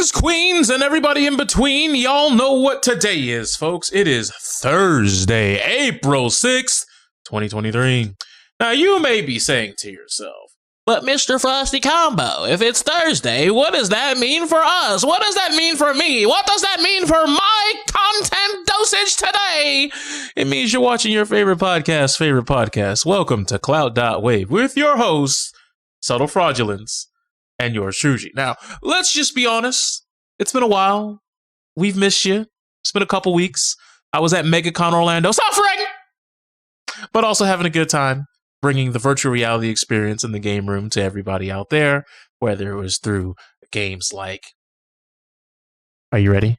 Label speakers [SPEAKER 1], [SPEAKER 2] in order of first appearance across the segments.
[SPEAKER 1] kings, queens, and everybody in between. Y'all know what today is, folks. It is Thursday, April 6th, 2023. Now, you may be saying to yourself, but Mr. Frosty Combo, if it's Thursday, what does that mean for us? What does that mean for me? What does that mean for my content dosage today? It means you're watching your favorite podcast. Welcome to Clout.WAV with your hosts, Subtle Fraudulence, and yours truly. Now, let's just be honest. It's been a while. We've missed you. It's been a couple weeks. I was at MegaCon Orlando suffering, but also having a good time, bringing the virtual reality experience in the game room to everybody out there, whether it was through games like... Are you ready?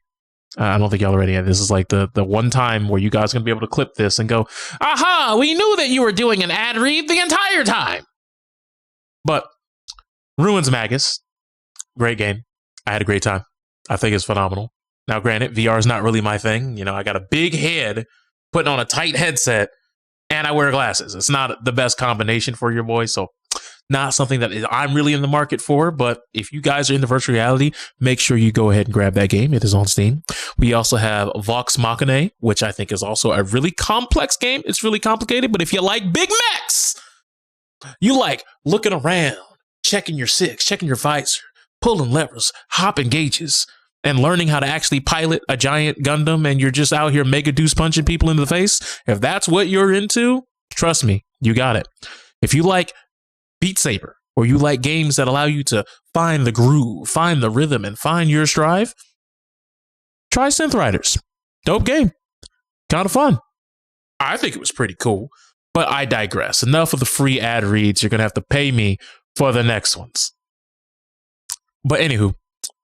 [SPEAKER 1] I don't think y'all are ready yet. This is like the one time where you guys are going to be able to clip this and go, aha, we knew that you were doing an ad read the entire time. But Ruins Magus, great game. I had a great time. I think it's phenomenal. Now, granted, VR is not really my thing. You know, I got a big head, putting on a tight headset, and I wear glasses. It's not the best combination for your boy, so not something that I'm really in the market for. But if you guys are into virtual reality, make sure you go ahead and grab that game. It is on Steam. We also have Vox Machina, which I think is also a really complex game. It's really complicated, but if you like big mechs, you like looking around, checking your six, checking your visor, pulling levers, hopping gauges, and learning how to actually pilot a giant Gundam, and you're just out here mega deuce punching people in the face. If that's what you're into, trust me, you got it. If you like Beat Saber, or you like games that allow you to find the groove, find the rhythm, and find your strive, try Synth Riders. Dope game. Kind of fun. I think it was pretty cool, but I digress. Enough of the free ad reads. You're going to have to pay me for the next ones. But anywho,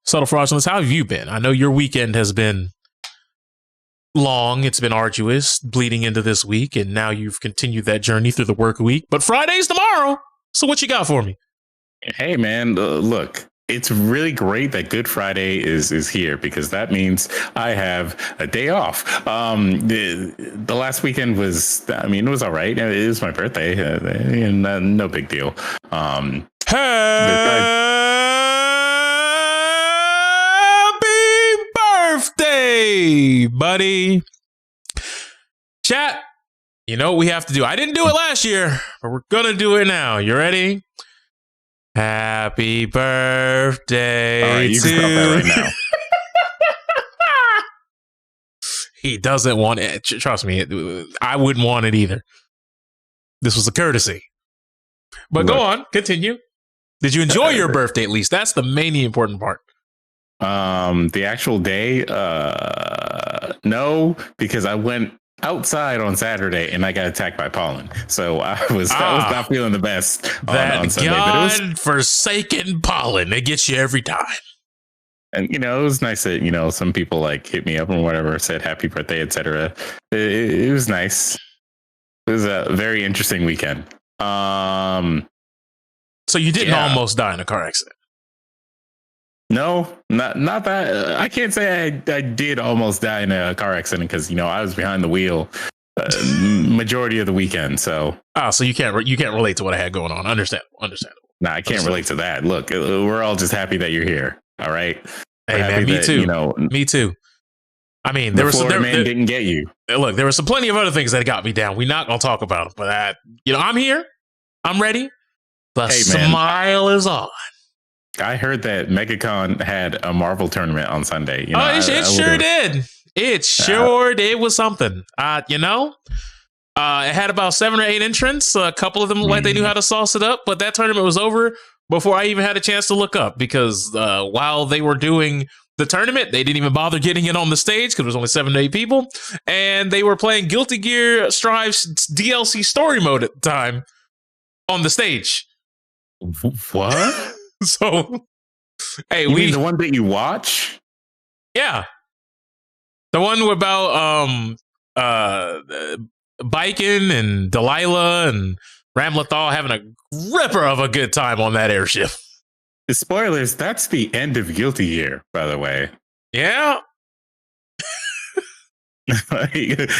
[SPEAKER 1] Subtle Fraudulence, how have you been? I know your weekend has been long. It's been arduous, bleeding into this week, and now you've continued that journey through the work week. But Friday's tomorrow. So what you got for me?
[SPEAKER 2] Hey, man, look, it's really great that Good Friday is here, because that means I have a day off. The last weekend was, I mean, it was all right. It was my birthday, and no big deal.
[SPEAKER 1] Happy birthday, buddy. Chat. You know what we have to do? I didn't do it last year, but we're going to do it now. You ready? Happy birthday
[SPEAKER 2] all right, you
[SPEAKER 1] to...
[SPEAKER 2] can stop that right now.
[SPEAKER 1] He doesn't want it. Trust me, I wouldn't want it either. This was a courtesy. But go on, continue. Did you enjoy your birthday at least? That's the mainly important part.
[SPEAKER 2] The actual day? No, because I went outside on Saturday and I got attacked by pollen, so I was not feeling the best on Sunday. But it was forsaken pollen. It gets you every time. And you know, it was nice that, you know, some people like hit me up or whatever, said happy birthday, etc. It was nice. It was a very interesting weekend. So
[SPEAKER 1] you didn't almost die in a car accident?
[SPEAKER 2] No, not that. I can't say I did almost die in a car accident, because, you know, I was behind the wheel majority of the weekend. So
[SPEAKER 1] so you can't relate to what I had going on. Understandable.
[SPEAKER 2] Nah, I can't relate to that. Look, we're all just happy that you're here. All right.
[SPEAKER 1] Hey man, me too. You know, me too. I mean, there was some
[SPEAKER 2] man didn't get you.
[SPEAKER 1] Look, there were some plenty of other things that got me down. We're not gonna talk about them, but you know, I'm here. I'm ready. The smile is on.
[SPEAKER 2] I heard that MegaCon had a Marvel tournament on Sunday. You know,
[SPEAKER 1] it sure did. It sure did. It was something. You know, it had about 7 or 8 entrants. A couple of them like they knew how to sauce it up, but that tournament was over before I even had a chance to look up, because while they were doing the tournament, they didn't even bother getting it on the stage because there was only 7 to 8 people, and they were playing Guilty Gear Strive's DLC story mode at the time on the stage.
[SPEAKER 2] What?
[SPEAKER 1] So, hey,
[SPEAKER 2] you mean the one that you watch?
[SPEAKER 1] Yeah, the one about Bikin and Delilah and Ramlethal having a ripper of a good time on that airship.
[SPEAKER 2] Spoilers, that's the end of Guilty Gear, by the way.
[SPEAKER 1] Yeah.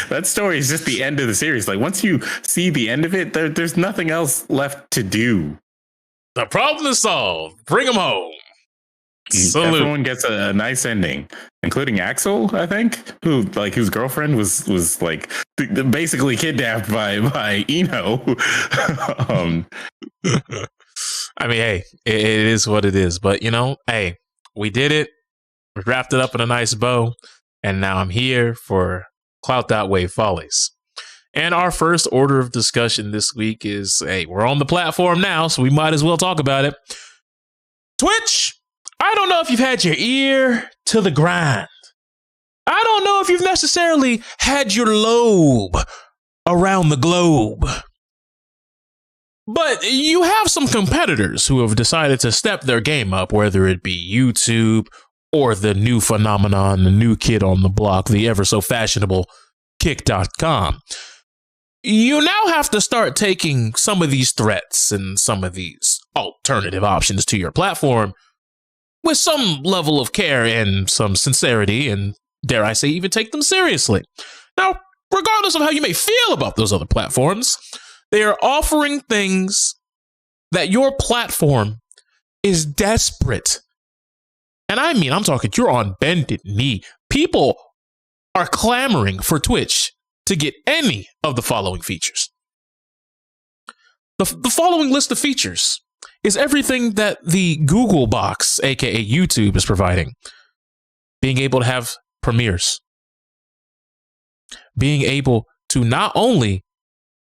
[SPEAKER 2] That story is just the end of the series. Like, once you see the end of it, there's nothing else left to do.
[SPEAKER 1] The problem is solved. Bring them home. Salute.
[SPEAKER 2] Everyone gets a nice ending, including Axel, I think, whose girlfriend was like basically kidnapped by Eno.
[SPEAKER 1] I mean, hey, it is what it is. But, hey, we did it. We wrapped it up in a nice bow. And now I'm here for Clout.WAV Follies. And our first order of discussion this week is, hey, we're on the platform now, so we might as well talk about it. Twitch, I don't know if you've had your ear to the grind. I don't know if you've necessarily had your lobe around the globe. But you have some competitors who have decided to step their game up, whether it be YouTube or the new phenomenon, the new kid on the block, the ever so fashionable Kick.com. You now have to start taking some of these threats and some of these alternative options to your platform with some level of care and some sincerity, and dare I say, even take them seriously. Now, regardless of how you may feel about those other platforms, they are offering things that your platform is desperate. And I mean, I'm talking, you're on bended knee. People are clamoring for Twitch to get any of the following features. The following list of features is everything that the Google box, aka YouTube, is providing. Being able to have premieres. Being able to not only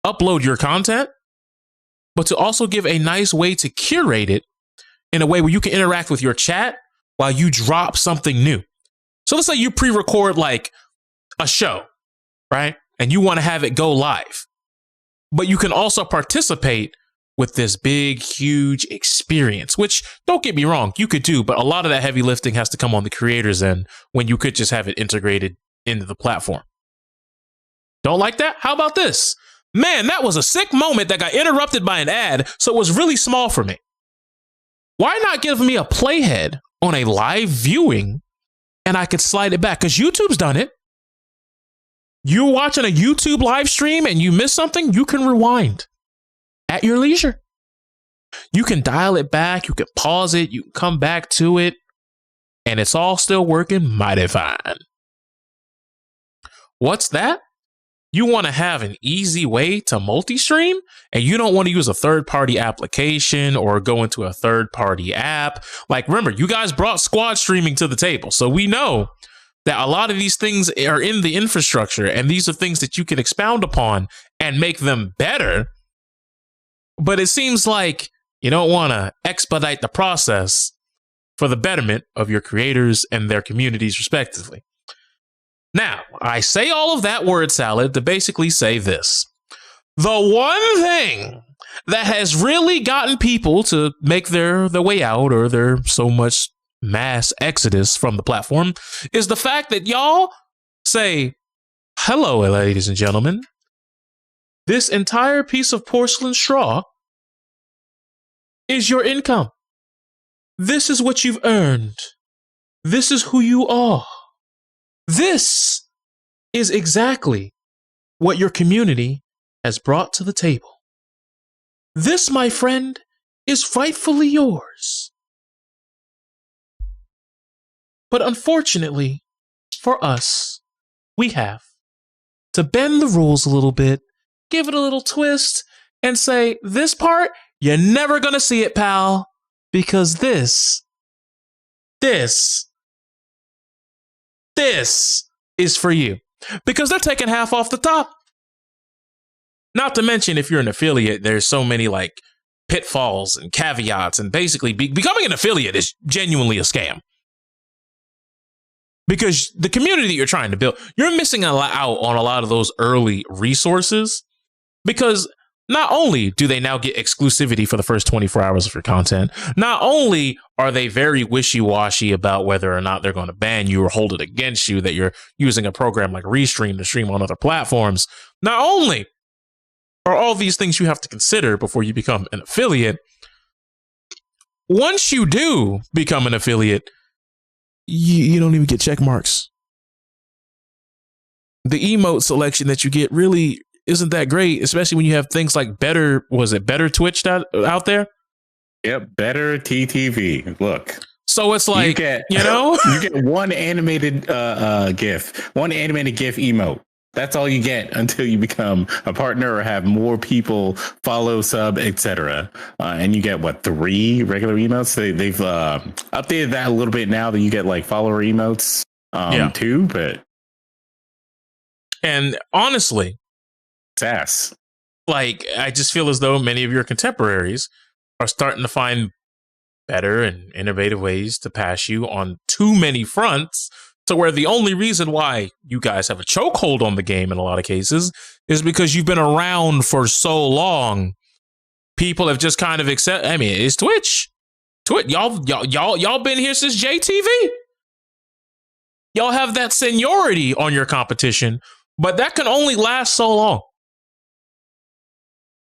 [SPEAKER 1] upload your content, but to also give a nice way to curate it in a way where you can interact with your chat while you drop something new. So let's say you pre-record like a show, right? And you want to have it go live, but you can also participate with this big, huge experience, which, don't get me wrong, you could do, but a lot of that heavy lifting has to come on the creator's end when you could just have it integrated into the platform. Don't like that? How about this? Man, that was a sick moment that got interrupted by an ad, so it was really small for me. Why not give me a playhead on a live viewing and I could slide it back? Because YouTube's done it. You're watching a YouTube live stream and you miss something, you can rewind at your leisure. You can dial it back, you can pause it, you can come back to it, and it's all still working mighty fine. What's that? You want to have an easy way to multi-stream, and you don't want to use a third-party application or go into a third-party app. Like, remember, you guys brought squad streaming to the table, so we know that a lot of these things are in the infrastructure, and these are things that you can expound upon and make them better. But it seems like you don't want to expedite the process for the betterment of your creators and their communities, respectively. Now, I say all of that word salad to basically say this. The one thing that has really gotten people to make their way out, or their so much mass exodus from the platform, is the fact that y'all say, hello, ladies and gentlemen. This entire piece of porcelain straw is your income. This is what you've earned. This is who you are. This is exactly what your community has brought to the table. This, my friend, is rightfully yours. But unfortunately for us, we have to bend the rules a little bit, give it a little twist, and say, this part, you're never going to see it, pal, because this is for you. Because they're taking half off the top. Not to mention, if you're an affiliate, there's so many like pitfalls and caveats, and basically becoming an affiliate is genuinely a scam. Because the community that you're trying to build, you're missing out on a lot of those early resources. Because not only do they now get exclusivity for the first 24 hours of your content, not only are they very wishy-washy about whether or not they're going to ban you or hold it against you that you're using a program like Restream to stream on other platforms, not only are all these things you have to consider before you become an affiliate, once you do become an affiliate, you don't even get check marks. The emote selection that you get really isn't that great, especially when you have things like Better Twitch out there?
[SPEAKER 2] Yep, Better TTV. Look.
[SPEAKER 1] So it's like, you
[SPEAKER 2] get one animated GIF, one animated GIF emote. That's all you get until you become a partner or have more people follow, sub, etc. And you get 3 regular emotes. They've updated that a little bit now that you get like follower emotes too. But
[SPEAKER 1] and honestly,
[SPEAKER 2] sass.
[SPEAKER 1] Like, I just feel as though many of your contemporaries are starting to find better and innovative ways to pass you on too many fronts, to where the only reason why you guys have a chokehold on the game in a lot of cases is because you've been around for so long. People have just kind of accepted. I mean, it's Twitch. Y'all been here since JTV. Y'all have that seniority on your competition, but that can only last so long.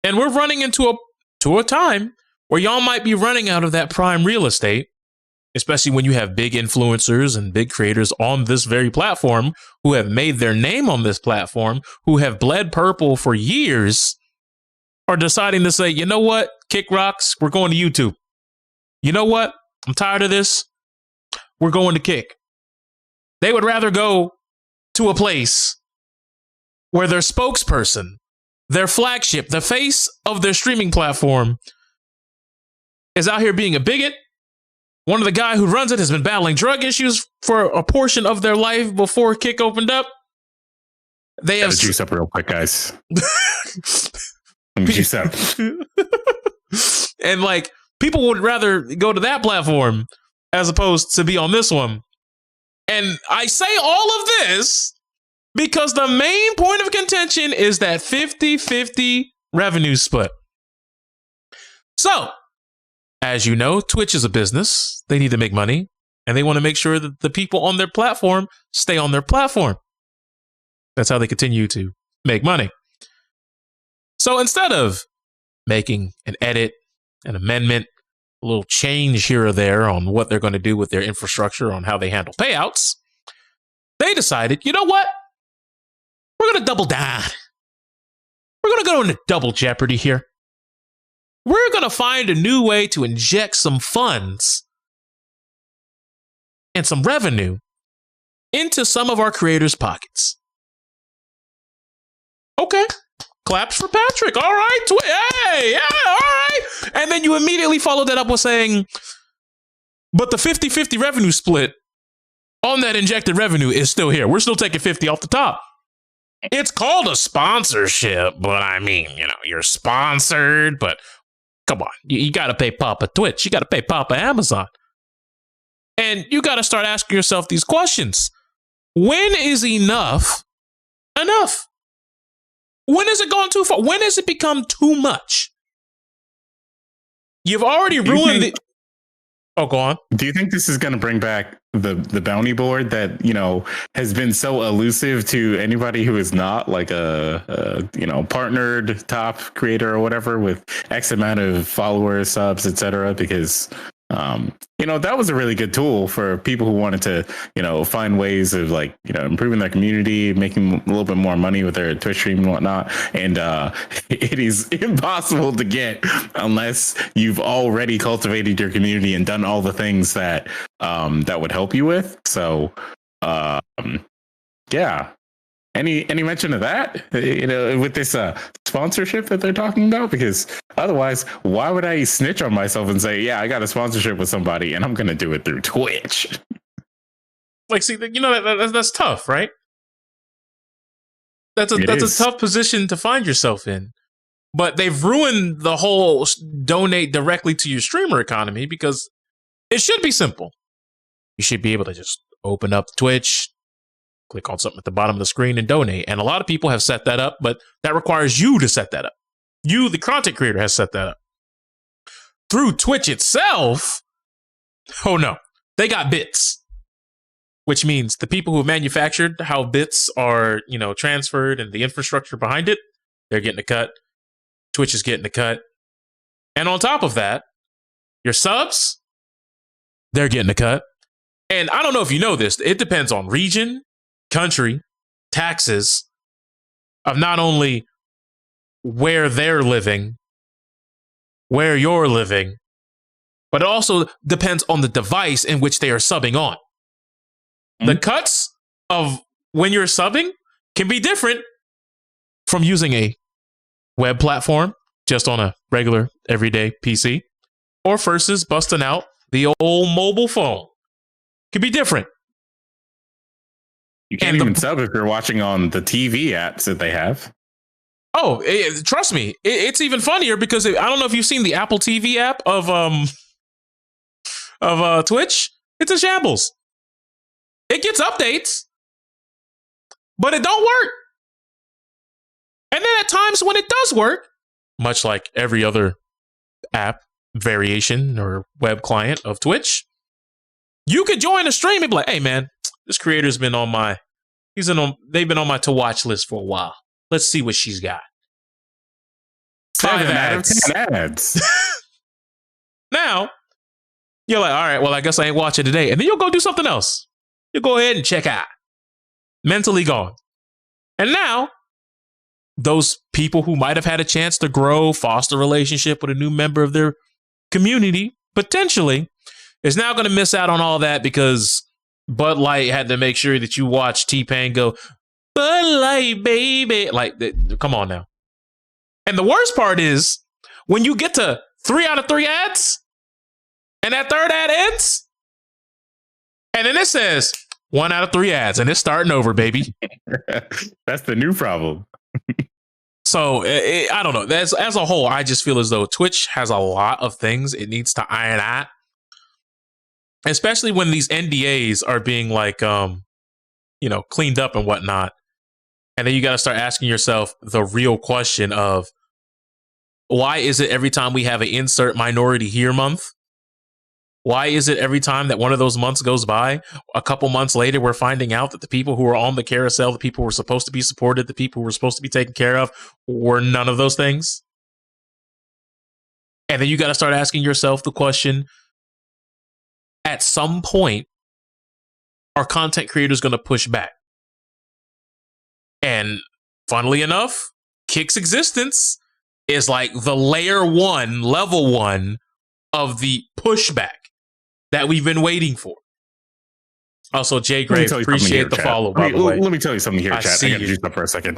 [SPEAKER 1] And we're running into a time where y'all might be running out of that prime real estate, especially when you have big influencers and big creators on this very platform who have made their name on this platform, who have bled purple for years, are deciding to say, you know what, Kick Rocks, we're going to YouTube. You know what, I'm tired of this. We're going to Kick. They would rather go to a place where their spokesperson, their flagship, the face of their streaming platform, is out here being a bigot. One of the guy who runs it has been battling drug issues for a portion of their life before Kick opened up. They have
[SPEAKER 2] juice up real quick, guys. Let me juice up.
[SPEAKER 1] And like, people would rather go to that platform as opposed to be on this one. And I say all of this because the main point of contention is that 50-50 revenue split. So, as you know, Twitch is a business. They need to make money, and they want to make sure that the people on their platform stay on their platform. That's how they continue to make money. So instead of making an edit, an amendment, a little change here or there on what they're going to do with their infrastructure, on how they handle payouts, they decided, you know what? We're going to double down. We're going to go into double jeopardy here. We're going to find a new way to inject some funds and some revenue into some of our creators' pockets. Okay. Claps for Patrick. All right. Hey, yeah, all right. And then you immediately follow that up with saying, but the 50-50 revenue split on that injected revenue is still here. We're still taking 50 off the top. It's called a sponsorship, but I mean, you know, you're sponsored, but come on, you got to pay Papa Twitch. You got to pay Papa Amazon. And you got to start asking yourself these questions. When is enough enough? When is it going too far? When has it become too much? You've already ruined it. Oh, go on.
[SPEAKER 2] Do you think this is going to bring back the bounty board that, you know, has been so elusive to anybody who is not like a you know, partnered top creator or whatever with X amount of followers, subs, etc.? Because you know, that was a really good tool for people who wanted to, you know, find ways of like, you know, improving their community, making a little bit more money with their Twitch stream and whatnot. And it is impossible to get unless you've already cultivated your community and done all the things that that would help you with. So yeah. Any mention of that, you know, with this sponsorship that they're talking about? Because otherwise, why would I snitch on myself and say, yeah, I got a sponsorship with somebody and I'm going to do it through Twitch?
[SPEAKER 1] Like, see, you know, that's tough, right? That's a tough position to find yourself in. But they've ruined the whole donate directly to your streamer economy, because it should be simple. You should be able to just open up Twitch, click on something at the bottom of the screen and donate. And a lot of people have set that up, but that requires you to set that up. You, the content creator, has set that up. Through Twitch itself, oh no, they got bits. Which means the people who have manufactured how bits are, you know, transferred and the infrastructure behind it, they're getting a cut. Twitch is getting a cut. And on top of that, your subs, they're getting a cut. And I don't know if you know this, it depends on region, country, taxes, of not only where they're living, where you're living, but it also depends on the device in which they are subbing on. The cuts of when you're subbing can be different from using a web platform just on a regular everyday PC or versus busting out the old mobile phone. Could be different.
[SPEAKER 2] You can't even sub if you're watching on the TV apps that they have.
[SPEAKER 1] Oh, trust me, it's even funnier because I don't know if you've seen the Apple TV app of Twitch. It's a shambles. It gets updates, but it don't work. And then at times when it does work, much like every other app variation or web client of Twitch, you could join a stream and be like, hey man, this creator's been on my, they've been on my to watch list for a while. Let's see what she's got. 5 ads. Now, you're like, all right, well, I guess I ain't watching today. And then you'll go do something else. You'll go ahead and check out. Mentally gone. And now, those people who might have had a chance to grow, foster a relationship with a new member of their community, potentially, is now going to miss out on all that because Bud Light had to make sure that you watch T-Pain go, Bud Light, baby. Like, come on now. And the worst part is when you get to 3 out of 3 ads and that third ad ends and then it says 1 out of 3 ads and it's starting over, baby.
[SPEAKER 2] That's the new problem.
[SPEAKER 1] So I don't know. As a whole, I just feel as though Twitch has a lot of things it needs to iron out, especially when these NDAs are being like, cleaned up and whatnot. And then you got to start asking yourself the real question of why is it every time we have an insert minority here month? Why is it every time that one of those months goes by, a couple months later, we're finding out that the people who are on the carousel, the people who were supposed to be supported, the people who were supposed to be taken care of, were none of those things? And then you got to start asking yourself the question, at some point, are content creators going to push back? And funnily enough, Kick's existence is like the level one of the pushback that we've been waiting for. Also, Jay Grave, appreciate the follow, by the way.
[SPEAKER 2] Let me tell you something here, chat. I got to
[SPEAKER 1] you.
[SPEAKER 2] juice up for a second.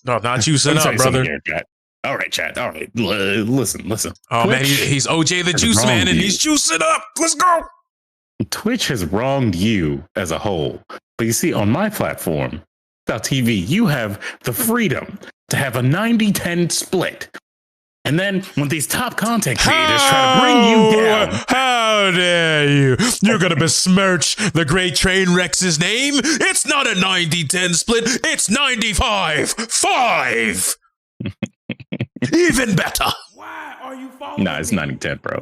[SPEAKER 1] No, not juicing up, brother.
[SPEAKER 2] Here, chat. All right, chat. All right. Listen.
[SPEAKER 1] Oh, Twitch, man, he's OJ the Juice Man, and he's juicing up. Let's go.
[SPEAKER 2] Twitch has wronged you as a whole. But you see, on my platform, Clout.WAV, you have the freedom to have a 90-10 split. And then when these top content creators try to bring you down.
[SPEAKER 1] How dare you? You're going to besmirch the great Trainwreck's name? It's not a 90-10 split. It's 95-5. Even better.
[SPEAKER 3] Why are you following?
[SPEAKER 2] Nah, it's 90-10, bro.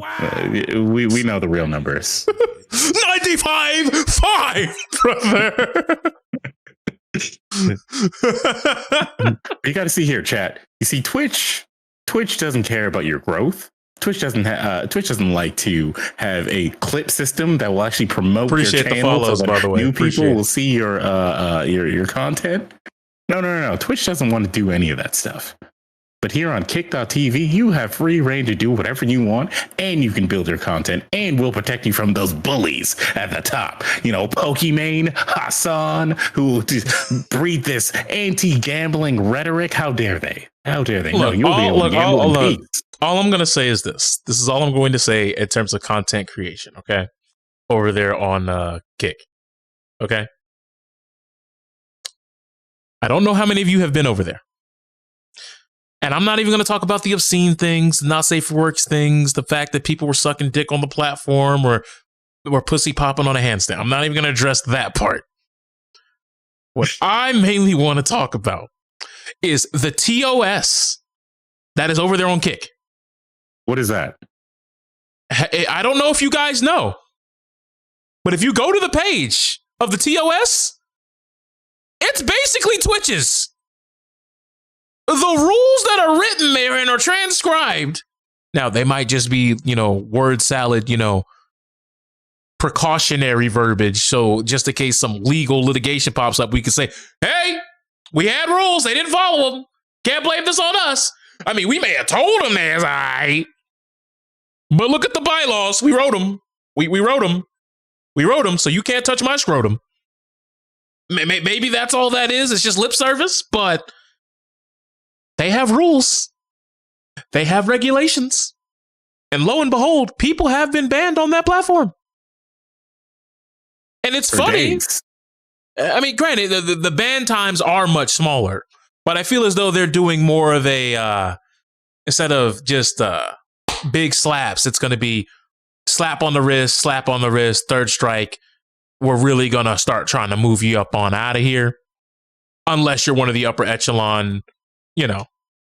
[SPEAKER 2] We know the real numbers.
[SPEAKER 1] 95-5, brother.
[SPEAKER 2] You got to see here, chat. You see, Twitch doesn't care about your growth. Twitch doesn't like to have a clip system that will actually promote your channel. The follows, so by the way. New people will see your content. No. Twitch doesn't want to do any of that stuff. But here on Kick.TV, you have free reign to do whatever you want, and you can build your content, and we'll protect you from those bullies at the top. You know, Pokimane, Hassan, who breathe this anti-gambling rhetoric. How dare they? How dare they?
[SPEAKER 1] Look, all I'm going to say is this. This is all I'm going to say in terms of content creation, okay? Over there on Kick, okay? I don't know how many of you have been over there. And I'm not even going to talk about the obscene things, not safe for work things, the fact that people were sucking dick on the platform or pussy popping on a handstand. I'm not even going to address that part. What I mainly want to talk about is the TOS that is over there on Kick.
[SPEAKER 2] What is that?
[SPEAKER 1] I don't know if you guys know, but if you go to the page of the TOS, it's basically Twitch's. The rules that are written there and are transcribed, now they might just be, word salad, precautionary verbiage. So just in case some legal litigation pops up, we can say, hey, we had rules. They didn't follow them. Can't blame this on us. I mean, we may have told them that's all right, But look at the bylaws. We wrote them. We wrote them. We wrote them, so you can't touch my scrotum. Maybe that's all that is. It's just lip service, but they have rules. They have regulations. And lo and behold, people have been banned on that platform. And it's funny. Days. I mean, granted, the ban times are much smaller, but I feel as though they're doing more of a, instead of just big slaps, it's going to be slap on the wrist, third strike. We're really going to start trying to move you up on out of here. Unless you're one of the upper echelon,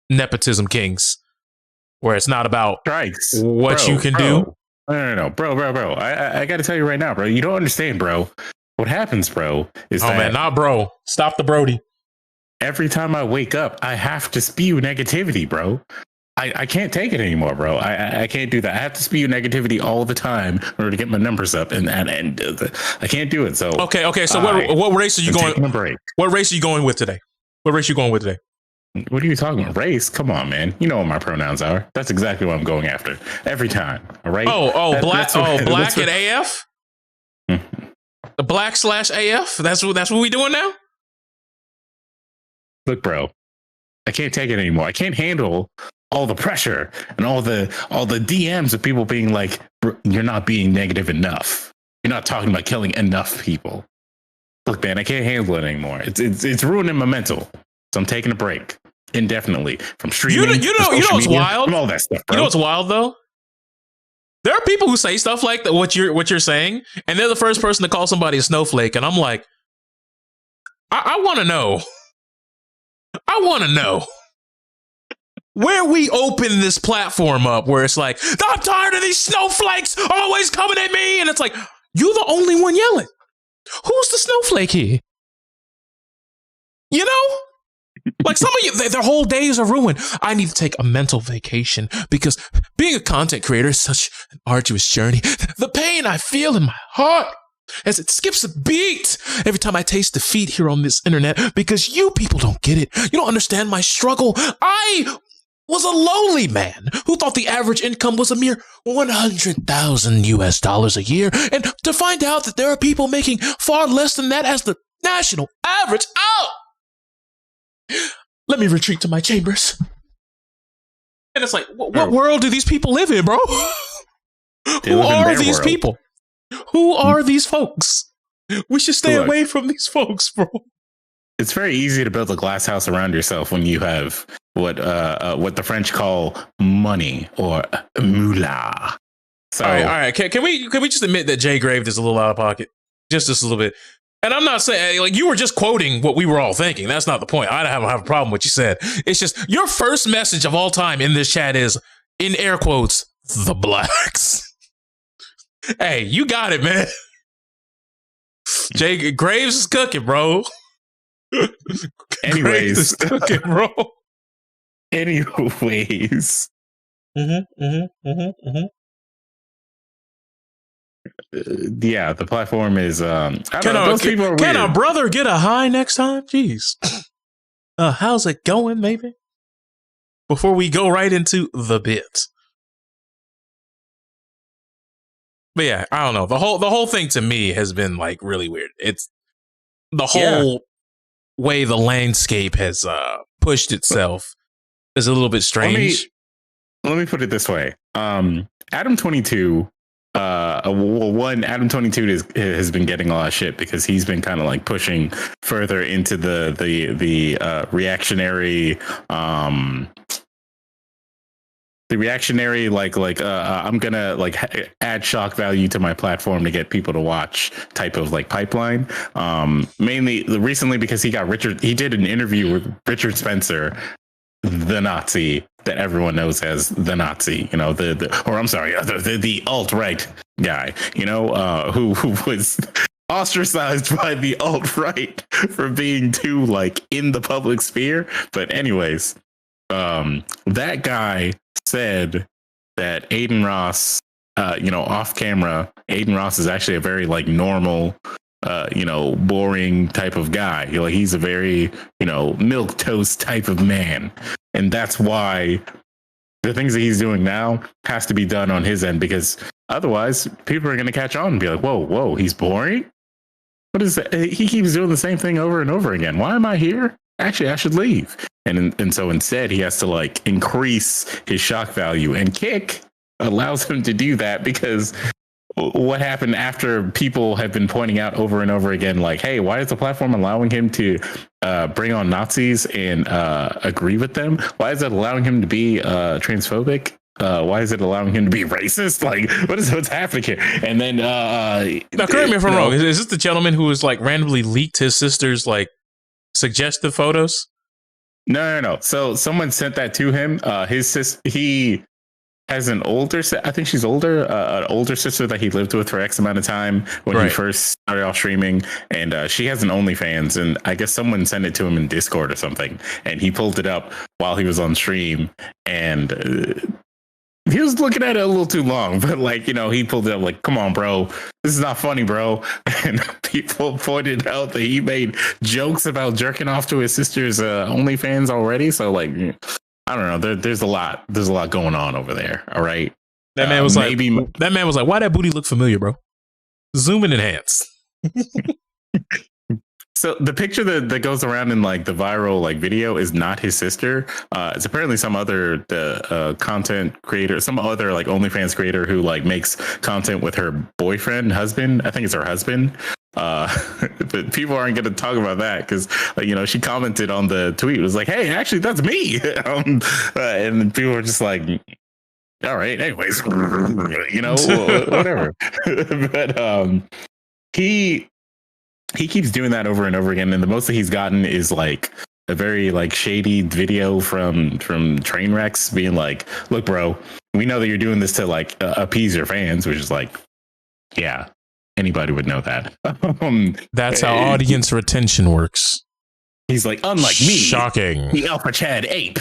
[SPEAKER 1] nepotism kings, where it's not about
[SPEAKER 2] strikes.
[SPEAKER 1] What you can do.
[SPEAKER 2] No, bro. I got to tell you right now, bro. You don't understand, bro. What happens, bro, is that...
[SPEAKER 1] man, not bro. Stop the Brody.
[SPEAKER 2] Every time I wake up, I have to spew negativity, bro. I can't take it anymore, bro. I can't do that. I have to spew negativity all the time in order to get my numbers up, and I can't do it. So
[SPEAKER 1] okay. So what race are you going?
[SPEAKER 2] A break.
[SPEAKER 1] What race are you going with today? What are you talking about?
[SPEAKER 2] Race? Come on, man. You know what my pronouns are. That's exactly what I'm going after every time. All right.
[SPEAKER 1] Black and AF. The black/AF. That's what we doing now.
[SPEAKER 2] Look, bro. I can't take it anymore. I can't handle all the pressure and all the DMs of people being like, "You're not being negative enough. You're not talking about killing enough people." Look, man, I can't handle it anymore. It's ruining my mental. So I'm taking a break indefinitely from streaming.
[SPEAKER 1] You know what's wild?
[SPEAKER 2] All that stuff, bro.
[SPEAKER 1] You know what's wild though? There are people who say stuff like that, what you're saying, and they're the first person to call somebody a snowflake, and I'm like, I want to know. I want to know where we open this platform up, where it's like, I'm tired of these snowflakes always coming at me, and it's like, you're the only one yelling. Who's the snowflake here? Like some of you, their whole days are ruined. I need to take a mental vacation because being a content creator is such an arduous journey. The pain I feel in my heart as it skips a beat every time I taste defeat here on this internet because you people don't get it. You don't understand my struggle. I was a lowly man who thought the average income was a mere $100,000 a year. And to find out that there are people making far less than that as the national average. Let me retreat to my chambers. And it's like, what world do these people live in, bro? Who are these people? Who are these folks? We should stay away from these folks, bro.
[SPEAKER 2] It's very easy to build a glass house around yourself when you have what the French call money or moolah. So,
[SPEAKER 1] all right. Can we just admit that Jay Grave is a little out of pocket? Just a little bit. And I'm not saying, like, you were just quoting what we were all thinking. That's not the point. I don't have a problem with what you said. It's just your first message of all time in this chat is, in air quotes, the blacks. Hey, you got it, man. Jay Graves is cooking, bro.
[SPEAKER 2] Anyways.
[SPEAKER 1] Is cooking, bro.
[SPEAKER 2] Anyways. Yeah, the platform is
[SPEAKER 1] can our brother get a high next time? Jeez. How's it going, maybe? Before we go right into the bits. But yeah, I don't know. The whole thing to me has been like really weird. It's the whole way the landscape has pushed itself is a little bit strange.
[SPEAKER 2] Let me put it this way. Adam 22 Adam 22 has been getting a lot of shit because he's been kind of like pushing further into the reactionary I'm gonna like add shock value to my platform to get people to watch type of like pipeline. Mainly recently because he did an interview with Richard Spencer, the Nazi that everyone knows as the Nazi, the alt-right guy, who was ostracized by the alt-right for being too like in the public sphere. But anyways, that guy said that Aiden Ross, off camera, Aiden Ross is actually a very like normal, boring type of guy. He's a very, milquetoast type of man. And that's why the things that he's doing now has to be done on his end, because otherwise people are going to catch on and be like, whoa, he's boring. What is that? He keeps doing the same thing over and over again. Why am I here? Actually, I should leave. And so instead he has to like increase his shock value, and Kick allows him to do that, because what happened after people have been pointing out over and over again, like, hey, why is the platform allowing him to bring on Nazis and agree with them? Why is it allowing him to be transphobic? Why is it allowing him to be racist? Like, what's happening here? And then
[SPEAKER 1] now, correct me if I'm wrong. Is this the gentleman who was like randomly leaked his sister's like suggestive photos?
[SPEAKER 2] No. So someone sent that to him. His sister, he has an older, I think she's older, an older sister that he lived with for X amount of time when he first started off streaming. And she has an OnlyFans. And I guess someone sent it to him in Discord or something. And he pulled it up while he was on stream. And he was looking at it a little too long. But like, you know, he pulled it up like, come on, bro. This is not funny, bro. And people pointed out that he made jokes about jerking off to his sister's OnlyFans already. So like, I don't know. There's a lot going on over there. All right.
[SPEAKER 1] That man was like, why that booty look familiar, bro? Zoom and enhance.
[SPEAKER 2] So the picture that goes around in like the viral like video is not his sister. It's apparently some other content creator, some other like OnlyFans creator who like makes content with her husband. I think it's her husband. But people aren't going to talk about that because, like, you know, she commented on the tweet. It was like, hey, actually, that's me. And people were just like, all right, anyways, you know, whatever. But he keeps doing that over and over again. And the most that he's gotten is like a very like shady video from Trainwrecks being like, look, bro, we know that you're doing this to like appease your fans, which is like, yeah. Anybody would know that.
[SPEAKER 1] That's how audience retention works.
[SPEAKER 2] He's like, unlike me,
[SPEAKER 1] shocking.
[SPEAKER 2] The Alpha Chad ape.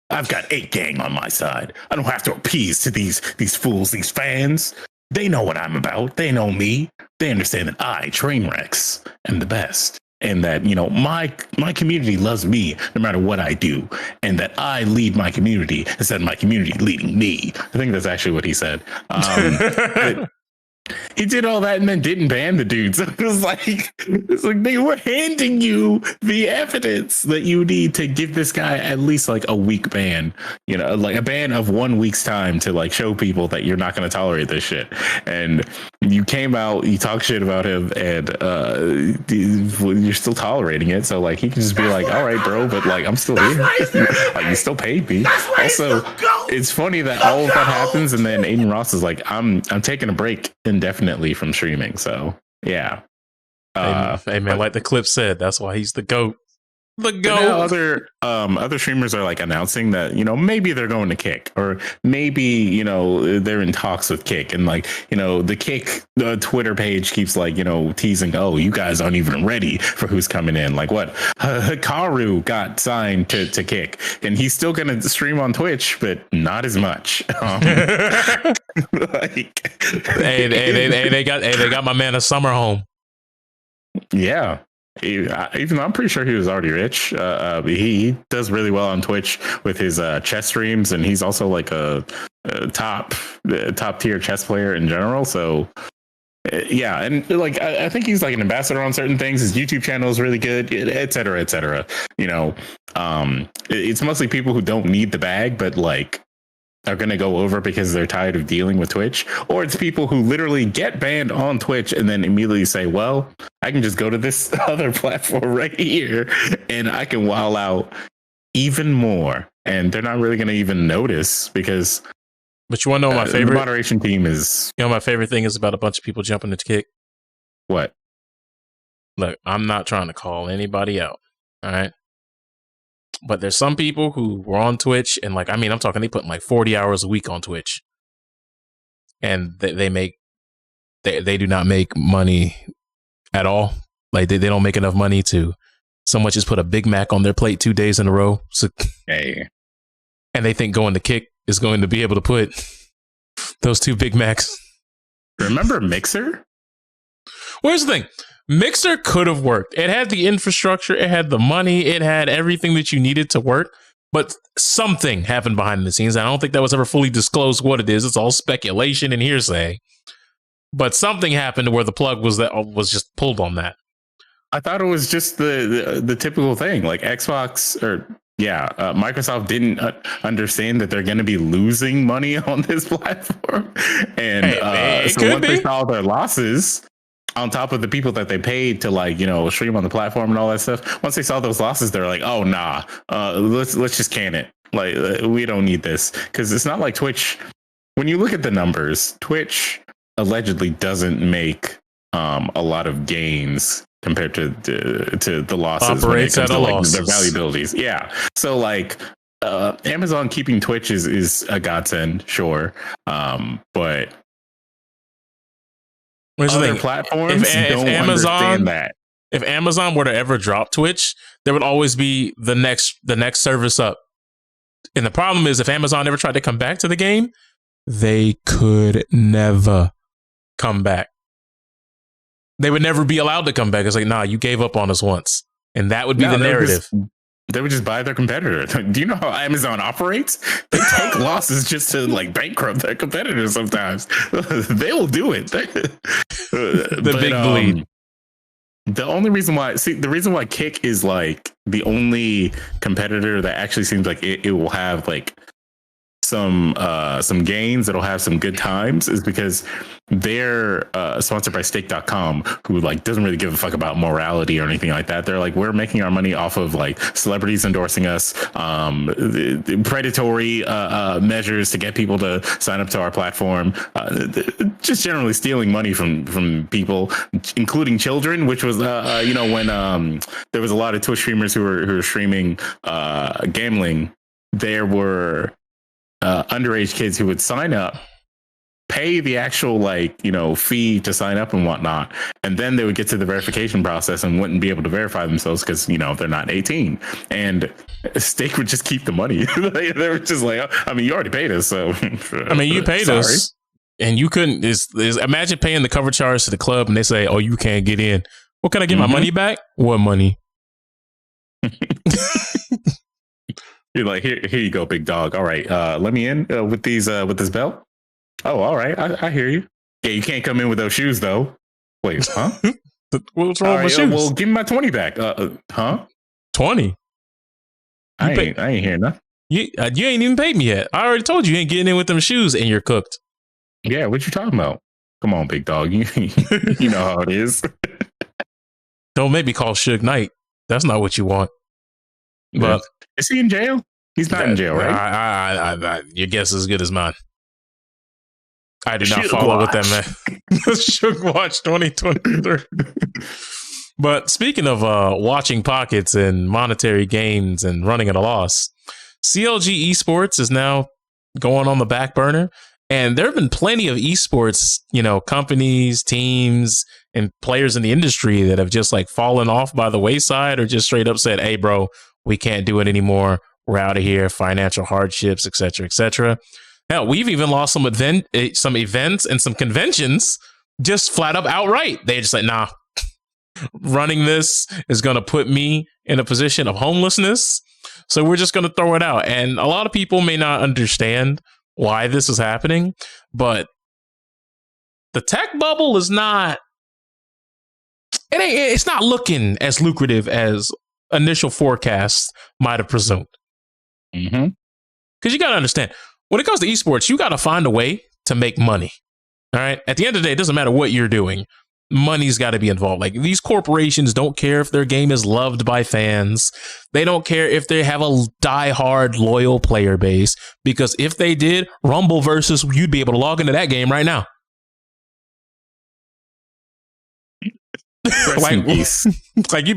[SPEAKER 2] I've got 8 gang on my side. I don't have to appease to these fools, these fans. They know what I'm about. They know me. They understand that I, Trainwrecks, am the best. And that, you know, my community loves me no matter what I do. And that I lead my community instead of my community leading me. I think that's actually what he said. He did all that and then didn't ban the dudes. It was like they were handing you the evidence that you need to give this guy at least like a week ban, you know, like a ban of 1 week's time to like show people that you're not going to tolerate this shit. And you came out, you talk shit about him, and you're still tolerating it. So like he can just be like, all right, bro, but like I'm still here. Like, you still paid me. Also, it's funny that all of that happens, and then Aiden Ross is like, I'm taking a break indefinitely from streaming. So yeah.
[SPEAKER 1] Hey man, like the clip said, that's why he's the GOAT. The GOAT.
[SPEAKER 2] Other streamers are like announcing that, you know, maybe they're going to Kick, or maybe, you know, they're in talks with Kick, and like, you know, the Kick Twitter page keeps like, you know, teasing, oh, you guys aren't even ready for who's coming in. Like what? Hikaru got signed to Kick, and he's still gonna stream on Twitch, but not as much.
[SPEAKER 1] Like, they got my man a summer home.
[SPEAKER 2] Yeah. Even though I'm pretty sure he was already rich, he does really well on Twitch with his chess streams, and he's also like a top tier chess player in general. So yeah, and like I think he's like an ambassador on certain things. His YouTube channel is really good, et cetera, et cetera. You know, it's mostly people who don't need the bag, but like are going to go over because they're tired of dealing with Twitch, or it's people who literally get banned on Twitch and then immediately say, well, I can just go to this other platform right here and I can wow out even more. And they're not really going to even notice because.
[SPEAKER 1] But you want to know my favorite
[SPEAKER 2] moderation team is.
[SPEAKER 1] You know, my favorite thing is about a bunch of people jumping into Kick.
[SPEAKER 2] What?
[SPEAKER 1] Look, I'm not trying to call anybody out. All right. But there's some people who were on Twitch and like, I mean, I'm talking, they put like 40 hours a week on Twitch, and they do not make money at all. Like they don't make enough money to so much as put a Big Mac on their plate 2 days in a row. So,
[SPEAKER 2] hey.
[SPEAKER 1] And they think going to Kick is going to be able to put those 2 Big Macs.
[SPEAKER 2] Remember Mixer?
[SPEAKER 1] Well, here's the thing. Mixer could have worked. It had the infrastructure. It had the money. It had everything that you needed to work. But something happened behind the scenes. I don't think that was ever fully disclosed what it is. It's all speculation and hearsay. But something happened where the plug was just pulled on that.
[SPEAKER 2] I thought it was just the typical thing, like Microsoft didn't understand that they're going to be losing money on this platform, and so once they saw their losses, on top of the people that they paid to stream on the platform and all that stuff, once they saw those losses, they're like, oh nah, let's just can it. Like we don't need this, because it's not like Twitch. When you look at the numbers, Twitch allegedly doesn't make a lot of gains compared to the losses.
[SPEAKER 1] Operates at a loss.
[SPEAKER 2] Their valuabilities. Yeah. So Amazon keeping Twitch is a godsend, sure. But other platforms don't understand that.
[SPEAKER 1] If Amazon were to ever drop Twitch, there would always be the next service up. And the problem is, if Amazon ever tried to come back to the game, they could never come back. They would never be allowed to come back. It's like, nah, you gave up on us once. And that would be the narrative.
[SPEAKER 2] They would just buy their competitor. Do you know how Amazon operates? They take losses just to bankrupt their competitors sometimes. They will do it.
[SPEAKER 1] The big bleed.
[SPEAKER 2] The only reason why, the reason why Kick is the only competitor that actually seems like it will have some gains, that'll have some good times, is because they're sponsored by stake.com, who doesn't really give a fuck about morality or anything like that. They're we're making our money off of celebrities endorsing us, the predatory measures to get people to sign up to our platform, just generally stealing money from people, including children, which was when there was a lot of Twitch streamers who were streaming gambling. There were underage kids who would sign up, pay the actual fee to sign up and whatnot, and then they would get to the verification process and wouldn't be able to verify themselves because they're not 18, and Stake would just keep the money. They were just you already paid us, so
[SPEAKER 1] you paid us, and you couldn't. Imagine paying the cover charge to the club and they say, oh, you can't get in. Well, can I get my money back? What money?
[SPEAKER 2] You're like, here you go, big dog. All right, let me in with this belt. Oh, all right, I hear you. Yeah, you can't come in with those shoes though. Wait, huh?
[SPEAKER 1] What's wrong with shoes?
[SPEAKER 2] Well, give me my 20 back. Huh?
[SPEAKER 1] 20?
[SPEAKER 2] I ain't hearing nothing.
[SPEAKER 1] You ain't even paid me yet. I already told you ain't getting in with them shoes, and you're cooked.
[SPEAKER 2] Yeah, what you talking about? Come on, big dog. You know how it is.
[SPEAKER 1] Don't make me call Suge Knight. That's not what you want. But
[SPEAKER 2] is he in jail? He's not in jail, right?
[SPEAKER 1] Your guess is as good as mine. I do not follow with that man. Suge Watch 2023. But speaking of watching pockets and monetary gains and running at a loss, CLG Esports is now going on the back burner. And there have been plenty of esports, companies, teams, and players in the industry that have just fallen off by the wayside, or just straight up said, hey, bro, we can't do it anymore. We're out of here. Financial hardships, et cetera, et cetera. Hell, we've even lost some events and some conventions just flat up outright. They just nah, running this is going to put me in a position of homelessness. So we're just going to throw it out. And a lot of people may not understand why this is happening, but the tech bubble is it's not looking as lucrative as initial forecasts might have presumed.
[SPEAKER 2] Mm-hmm.
[SPEAKER 1] Because you got to understand, when it comes to esports, you got to find a way to make money. All right. At the end of the day, it doesn't matter what you're doing. Money's got to be involved. These corporations don't care if their game is loved by fans. They don't care if they have a diehard loyal player base, because if they did, Rumble versus, you'd be able to log into that game right now. You'd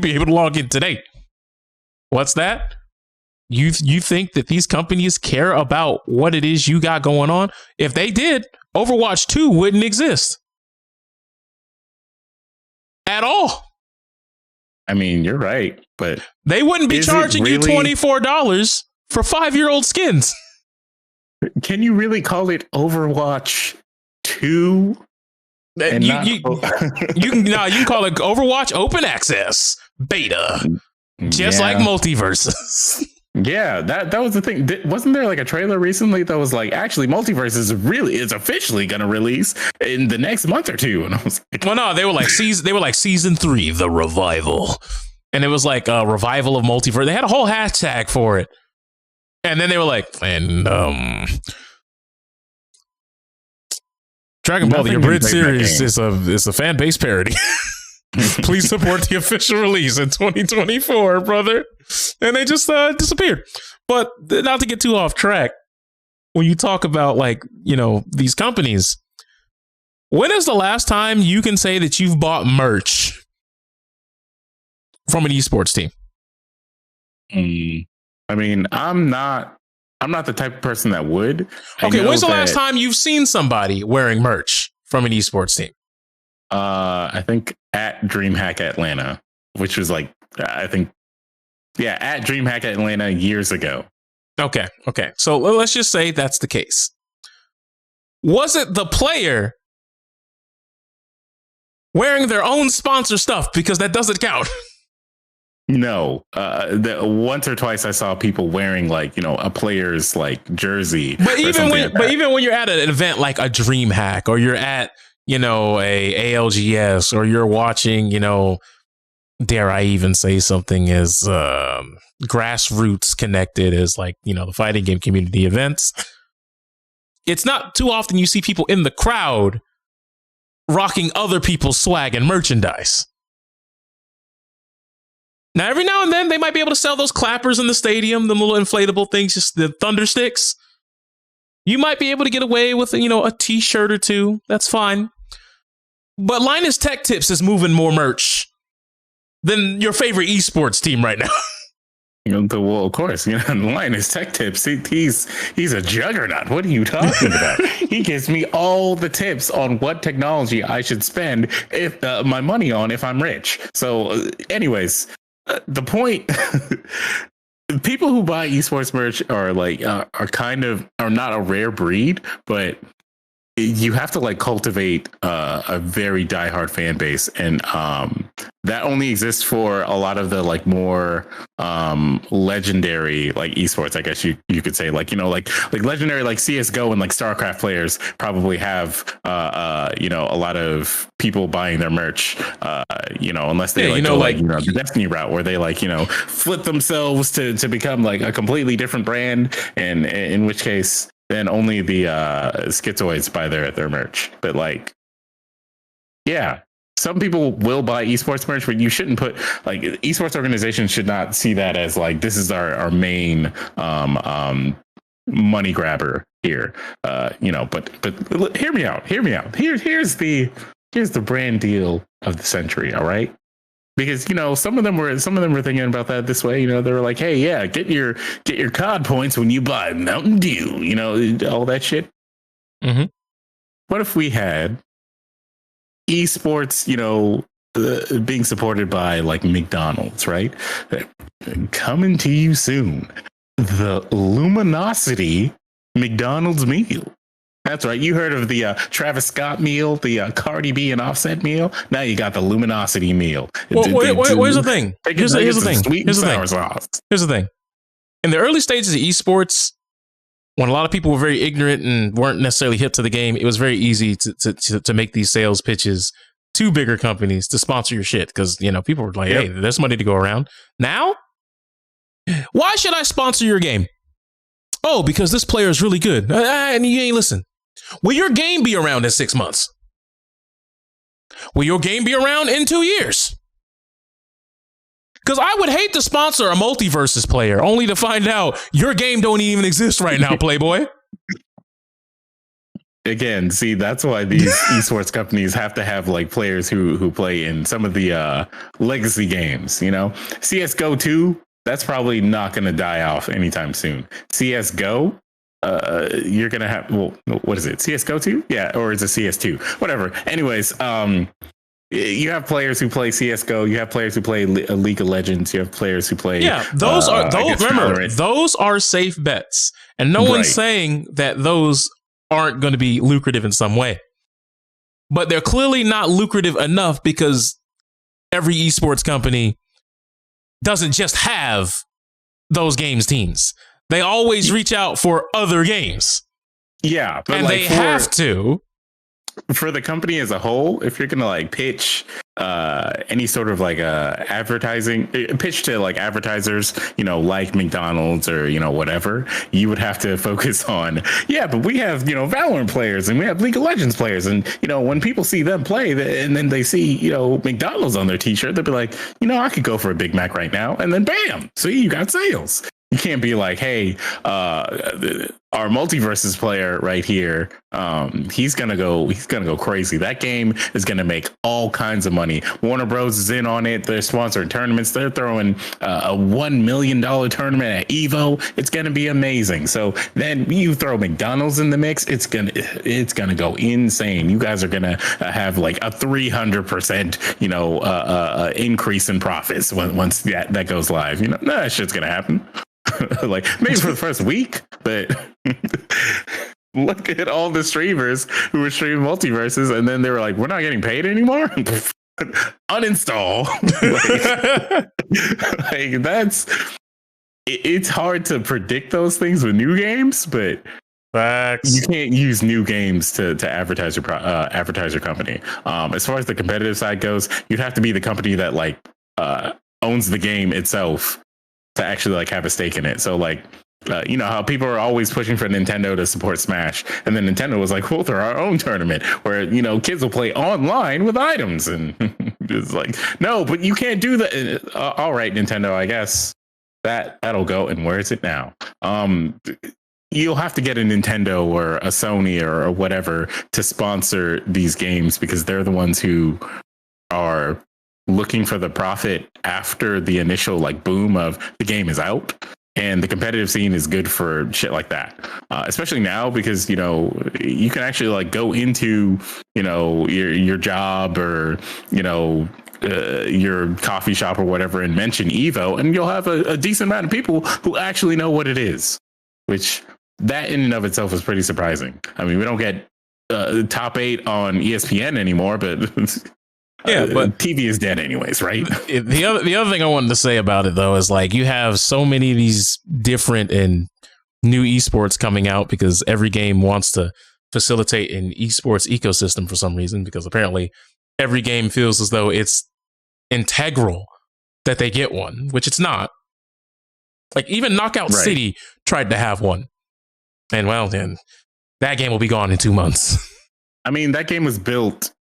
[SPEAKER 1] be able to log in today. What's that? You think that these companies care about what it is you got going on? If they did, Overwatch 2 wouldn't exist at all.
[SPEAKER 2] I mean, you're right, but
[SPEAKER 1] they wouldn't be charging you $24 for 5-year-old skins.
[SPEAKER 2] Can you really call it Overwatch 2?
[SPEAKER 1] You can call it Overwatch Open Access Beta, just like Multiverses.
[SPEAKER 2] Yeah, that was the thing. Wasn't there like a trailer recently that was like, actually, Multiverse is officially going to release in the next month or two? And I was like,
[SPEAKER 1] well, no, they were like season 3, the revival, and it was like a revival of Multiverse. They had a whole hashtag for it, and then they were like, and Dragon Ball: The Abridged series is a fan base parody. Please support the official release in 2024, brother. And they just disappeared. But not to get too off track, when you talk about like, you know, these companies, when is the last time you can say that you've bought merch from an esports team?
[SPEAKER 2] I mean, I'm not the type of person that would.
[SPEAKER 1] Okay, when's the last time you've seen somebody wearing merch from an esports team?
[SPEAKER 2] I think at DreamHack Atlanta, which was like, I think, yeah, at DreamHack Atlanta years ago.
[SPEAKER 1] Okay. So let's just say that's the case. Was it the player wearing their own sponsor stuff? Because that doesn't count.
[SPEAKER 2] No, once or twice I saw people wearing like, you know, a player's like jersey.
[SPEAKER 1] But even when you're at an event like a DreamHack, or you're at, you know, a ALGS, or you're watching, you know, dare I even say something as grassroots connected as like, you know, the fighting game community events, it's not too often you see people in the crowd rocking other people's swag and merchandise. Now, every now and then they might be able to sell those clappers in the stadium, the little inflatable things, just the thunder sticks. You might be able to get away with, you know, a t-shirt or two. That's fine. But Linus Tech Tips is moving more merch than your favorite esports team right now.
[SPEAKER 2] You know, well, of course, you know, Linus Tech Tips, he's a juggernaut. What are you talking about? He gives me all the tips on what technology I should spend if my money on if I'm rich. So anyways, the point, people who buy esports merch are like are not a rare breed, but you have to like cultivate a very diehard fan base, and that only exists for a lot of the like more legendary like esports, I guess you could say, like, you know, like legendary like CS:GO and like StarCraft players probably have you know, a lot of people buying their merch, you know, unless they go the Destiny route where they like, you know, flip themselves to become like a completely different brand, and in which case then only the schizoids buy their merch. But like, yeah, some people will buy esports merch, but you shouldn't put like, esports organizations should not see that as like, this is our main money grabber here. You know, but hear me out. Here's the brand deal of the century. All right. Because, you know, some of them were thinking about that this way. You know, they were like, hey, yeah, get your COD points when you buy Mountain Dew, you know, all that shit.
[SPEAKER 1] Mm-hmm.
[SPEAKER 2] What if we had esports, you know, being supported by like McDonald's, right? Coming to you soon, the Luminosity McDonald's meal. That's right. You heard of the Travis Scott meal, the Cardi B and Offset meal. Now you got the Luminosity meal.
[SPEAKER 1] Well, here's the thing. Here's the thing. In the early stages of esports, when a lot of people were very ignorant and weren't necessarily hip to the game, it was very easy to make these sales pitches to bigger companies to sponsor your shit, because, you know, people were like, hey, there's money to go around. Now, why should I sponsor your game? Oh, because this player is really good. And you ain't listen. Will your game be around in 6 months? Will your game be around in 2 years? Because I would hate to sponsor a Multiverses player only to find out your game don't even exist right now, Playboy.
[SPEAKER 2] Again, see, that's why these esports companies have to have like players who play in some of the legacy games. You know, CS:GO 2, that's probably not going to die off anytime soon. CS:GO, you're going to have, well, what is it? CS:GO 2? Yeah, or is it CS2? Whatever. Anyways, you have players who play CS:GO, you have players who play League of Legends, you have players who play
[SPEAKER 1] those are safe bets. And no one's saying that those aren't going to be lucrative in some way. But they're clearly not lucrative enough, because every esports company doesn't just have those games teams. They always reach out for other games.
[SPEAKER 2] Yeah,
[SPEAKER 1] but and they have to.
[SPEAKER 2] For the company as a whole, if you're gonna like pitch any sort of like advertising pitch to like advertisers, you know, like McDonald's or, you know, whatever, you would have to focus on, yeah, but we have, you know, Valorant players and we have League of Legends players, and, you know, when people see them play and then they see, you know, McDonald's on their t-shirt, they'll be like, you know, I could go for a Big Mac right now, and then bam, see, you got sales. You can't be like, hey, our multiverses player right here, he's gonna go crazy. That game is gonna make all kinds of money. Warner Bros is in on it. They're sponsoring tournaments. They're throwing a $1 million tournament at Evo. It's gonna be amazing. So then you throw McDonald's in the mix, it's gonna go insane. You guys are gonna have like a 300%, you know, increase in profits once that goes live. You know, that shit's gonna happen. Like maybe for the first week, but look at all the streamers who were streaming multiverses, and then they were like, we're not getting paid anymore. Uninstall. like that's it's hard to predict those things with new games, but
[SPEAKER 1] facts.
[SPEAKER 2] You can't use new games to advertise your company. As far as the competitive side goes, you'd have to be the company that like owns the game itself to actually like have a stake in it. So like, you know how people are always pushing for Nintendo to support Smash, and then Nintendo was like, we'll throw our own tournament where, you know, kids will play online with items, and it's like, no, but you can't do that. All right, Nintendo, I guess that'll go. And where is it now? You'll have to get a Nintendo or a Sony or whatever to sponsor these games, because they're the ones who are looking for the profit after the initial like boom of the game is out. And the competitive scene is good for shit like that, especially now, because, you know, you can actually like go into, you know, your job or, you know, your coffee shop or whatever and mention Evo, and you'll have a decent amount of people who actually know what it is, which that in and of itself is pretty surprising. I mean, we don't get top 8 on ESPN anymore, but yeah, but TV is dead anyways, right?
[SPEAKER 1] The other thing I wanted to say about it, though, is like you have so many of these different and new esports coming out, because every game wants to facilitate an esports ecosystem for some reason, because apparently every game feels as though it's integral that they get one, which it's not. Like even Knockout City tried to have one, and well, then that game will be gone in 2 months.
[SPEAKER 2] I mean, that game was built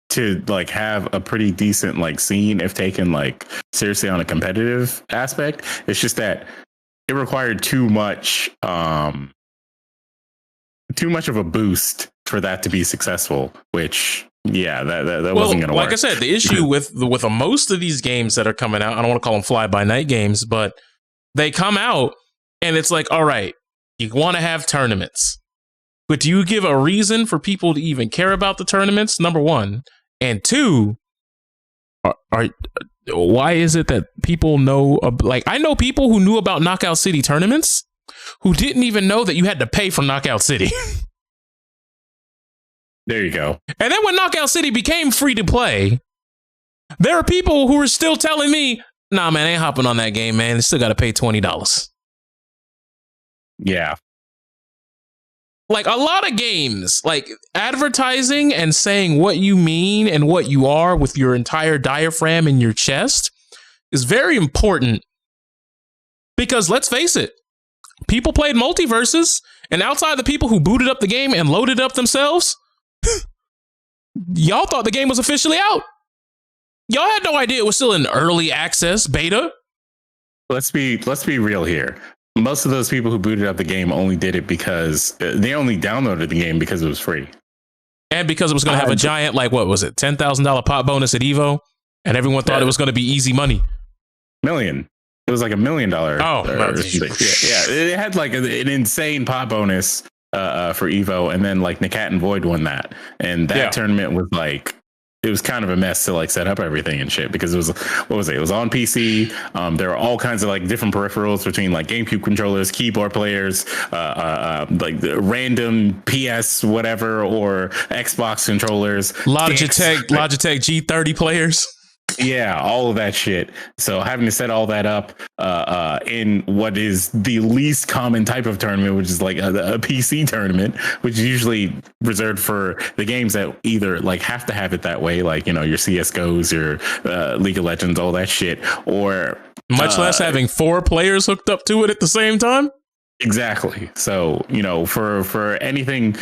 [SPEAKER 2] to like have a pretty decent like scene if taken like seriously on a competitive aspect. It's just that it required too much of a boost for that to be successful, which that wasn't gonna work.
[SPEAKER 1] Like I said, the issue with most of these games that are coming out, I don't want to call them fly by night games, but they come out and it's like, all right, you want to have tournaments, but do you give a reason for people to even care about the tournaments? Number one. And two, why is it that people know, like, I know people who knew about Knockout City tournaments who didn't even know that you had to pay for Knockout City.
[SPEAKER 2] There you go.
[SPEAKER 1] And then when Knockout City became free to play, there are people who are still telling me, nah, man, I ain't hopping on that game, man. They still got to pay $20.
[SPEAKER 2] Yeah.
[SPEAKER 1] Like a lot of games, like advertising and saying what you mean and what you are with your entire diaphragm in your chest is very important, because let's face it, people played multiverses, and outside the people who booted up the game and loaded it up themselves, y'all thought the game was officially out. Y'all had no idea it was still in early access beta.
[SPEAKER 2] Let's be real here. Most of those people who booted up the game only did it because they only downloaded the game because it was free.
[SPEAKER 1] And because it was going to have a giant, like, what was it, $10,000 pop bonus at Evo? And everyone thought it was going to be easy money.
[SPEAKER 2] Million. It was like $1 million.
[SPEAKER 1] Oh,
[SPEAKER 2] yeah. It had like an insane pop bonus for Evo. And then like Nakat and Void won that. And that tournament was like, it was kind of a mess to like set up everything and shit, because it was, what was it? It was on PC. There were all kinds of like different peripherals between like GameCube controllers, keyboard players, like the random PS whatever or Xbox controllers,
[SPEAKER 1] Logitech G30 players.
[SPEAKER 2] Yeah, all of that shit. So having to set all that up in what is the least common type of tournament, which is like a PC tournament, which is usually reserved for the games that either like have to have it that way, like, you know, your CSGOs, your League of Legends, all that shit, or
[SPEAKER 1] much less having 4 players hooked up to it at the same time.
[SPEAKER 2] Exactly. So, you know, for anything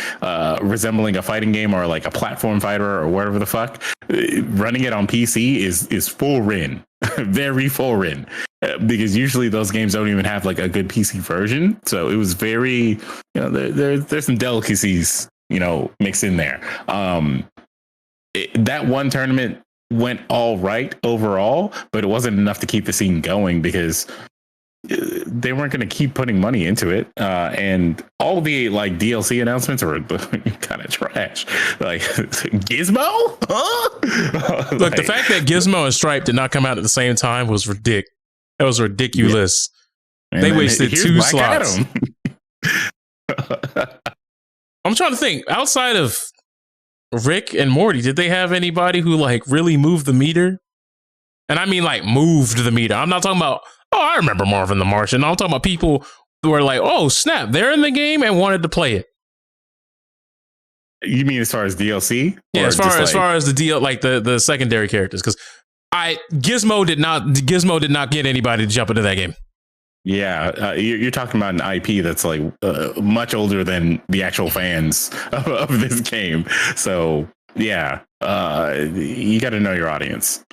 [SPEAKER 2] resembling a fighting game or like a platform fighter or whatever the fuck, running it on PC is full RIN, very full RIN, because usually those games don't even have like a good PC version. So it was very, you know, there's some delicacies, you know, mixed in there. That one tournament went all right overall, but it wasn't enough to keep the scene going because they weren't going to keep putting money into it, and all the like DLC announcements were kind of trash. Like Gizmo, huh?
[SPEAKER 1] Look, the fact that Gizmo and Stripe did not come out at the same time was ridiculous. That was ridiculous. Yeah. They wasted 2 Black slots. I'm trying to think. Outside of Rick and Morty, did they have anybody who like really moved the meter? And I mean like moved the meter. I'm not talking about, oh, I remember Marvin the Martian. I'm talking about people who are like, oh, snap, they're in the game and wanted to play it.
[SPEAKER 2] You mean as far as DLC?
[SPEAKER 1] Yeah, as far as the deal, like the secondary characters, because Gizmo did not get anybody to jump into that game.
[SPEAKER 2] Yeah, you're talking about an IP that's like much older than the actual fans of this game. So yeah, you got to know your audience.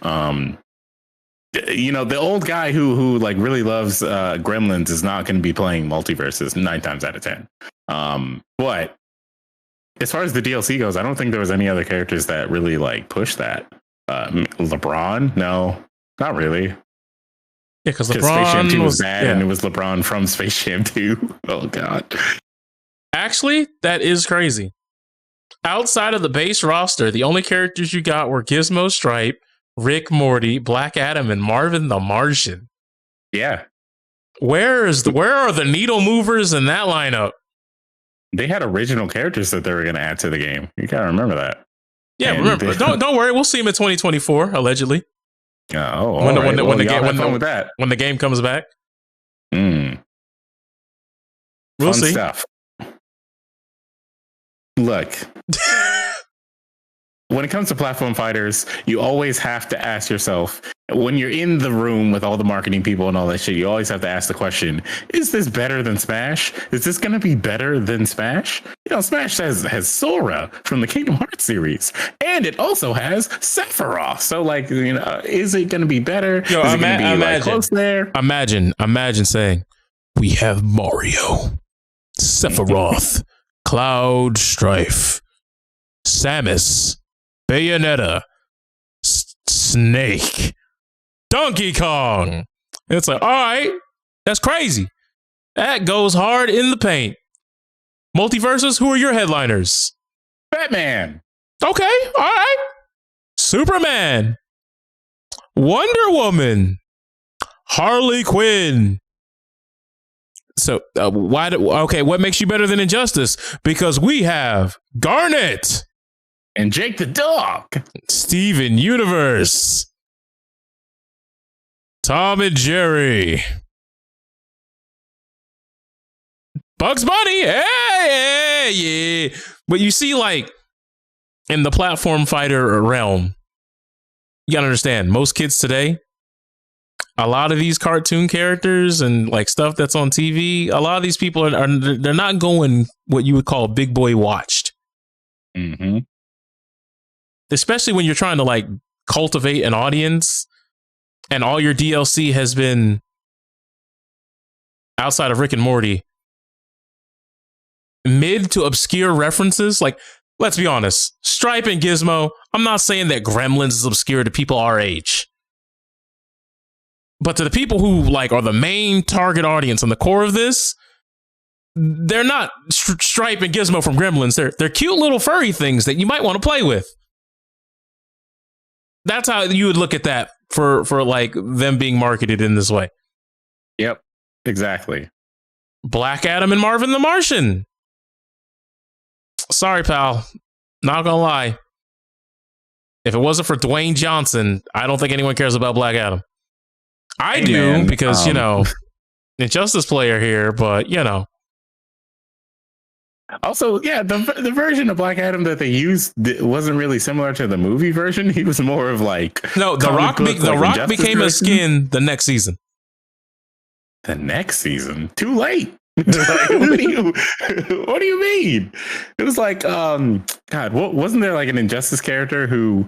[SPEAKER 2] You know, the old guy who like really loves Gremlins is not going to be playing Multiverses 9 times out of 10. But as far as the DLC goes, I don't think there was any other characters that really like pushed that. LeBron? No, not really. Yeah,
[SPEAKER 1] because LeBron
[SPEAKER 2] Space Jam 2 was bad, and it was LeBron from Space Jam 2. Oh god.
[SPEAKER 1] Actually, that is crazy. Outside of the base roster, the only characters you got were Gizmo, Stripe, Rick, Morty, Black Adam, and Marvin the Martian.
[SPEAKER 2] Yeah.
[SPEAKER 1] Where are the needle movers in that lineup?
[SPEAKER 2] They had original characters that they were going to add to the game. You gotta remember that.
[SPEAKER 1] Yeah, and remember. Don't worry. We'll see him in 2024, allegedly.
[SPEAKER 2] When
[SPEAKER 1] the game comes back.
[SPEAKER 2] We'll
[SPEAKER 1] Fun see.
[SPEAKER 2] Stuff. Look. When it comes to platform fighters, you always have to ask yourself, when you're in the room with all the marketing people and all that shit, you always have to ask the question, is this better than Smash? Is this going to be better than Smash? You know, Smash has Sora from the Kingdom Hearts series, and it also has Sephiroth. So, like, you know, is it going to be better?
[SPEAKER 1] Yo,
[SPEAKER 2] is it going to be like, close there?
[SPEAKER 1] Imagine saying, we have Mario, Sephiroth, Cloud Strife, Samus, Bayonetta, Snake, Donkey Kong. And it's like, all right, that's crazy. That goes hard in the paint. Multiverses, who are your headliners?
[SPEAKER 2] Batman.
[SPEAKER 1] Okay, all right. Superman, Wonder Woman, Harley Quinn. So what makes you better than Injustice? Because we have Garnet.
[SPEAKER 2] And Jake the dog.
[SPEAKER 1] Steven Universe. Tom and Jerry. Bugs Bunny. Hey, yeah. But you see, like, in the platform fighter realm, you gotta understand, most kids today, a lot of these cartoon characters and like stuff that's on TV, a lot of these people they're not going what you would call big boy watched.
[SPEAKER 2] Mm-hmm.
[SPEAKER 1] Especially when you're trying to like cultivate an audience and all your DLC has been outside of Rick and Morty, mid to obscure references. Like, let's be honest, Stripe and Gizmo, I'm not saying that Gremlins is obscure to people our age. But to the people who like are the main target audience on the core of this, they're not Stripe and Gizmo from Gremlins. They're cute little furry things that you might want to play with. That's how you would look at that for like them being marketed in this way.
[SPEAKER 2] Yep, exactly.
[SPEAKER 1] Black Adam and Marvin the Martian. Sorry, pal. Not gonna lie. If it wasn't for Dwayne Johnson, I don't think anyone cares about Black Adam. I do because, Injustice player here, but,
[SPEAKER 2] Also, yeah, the version of Black Adam that they used wasn't really similar to the movie version. He was more of like...
[SPEAKER 1] No, The Rock became a skin the next season.
[SPEAKER 2] The next season? Too late. Like, what do you mean? It was like, God, wasn't there like an Injustice character who...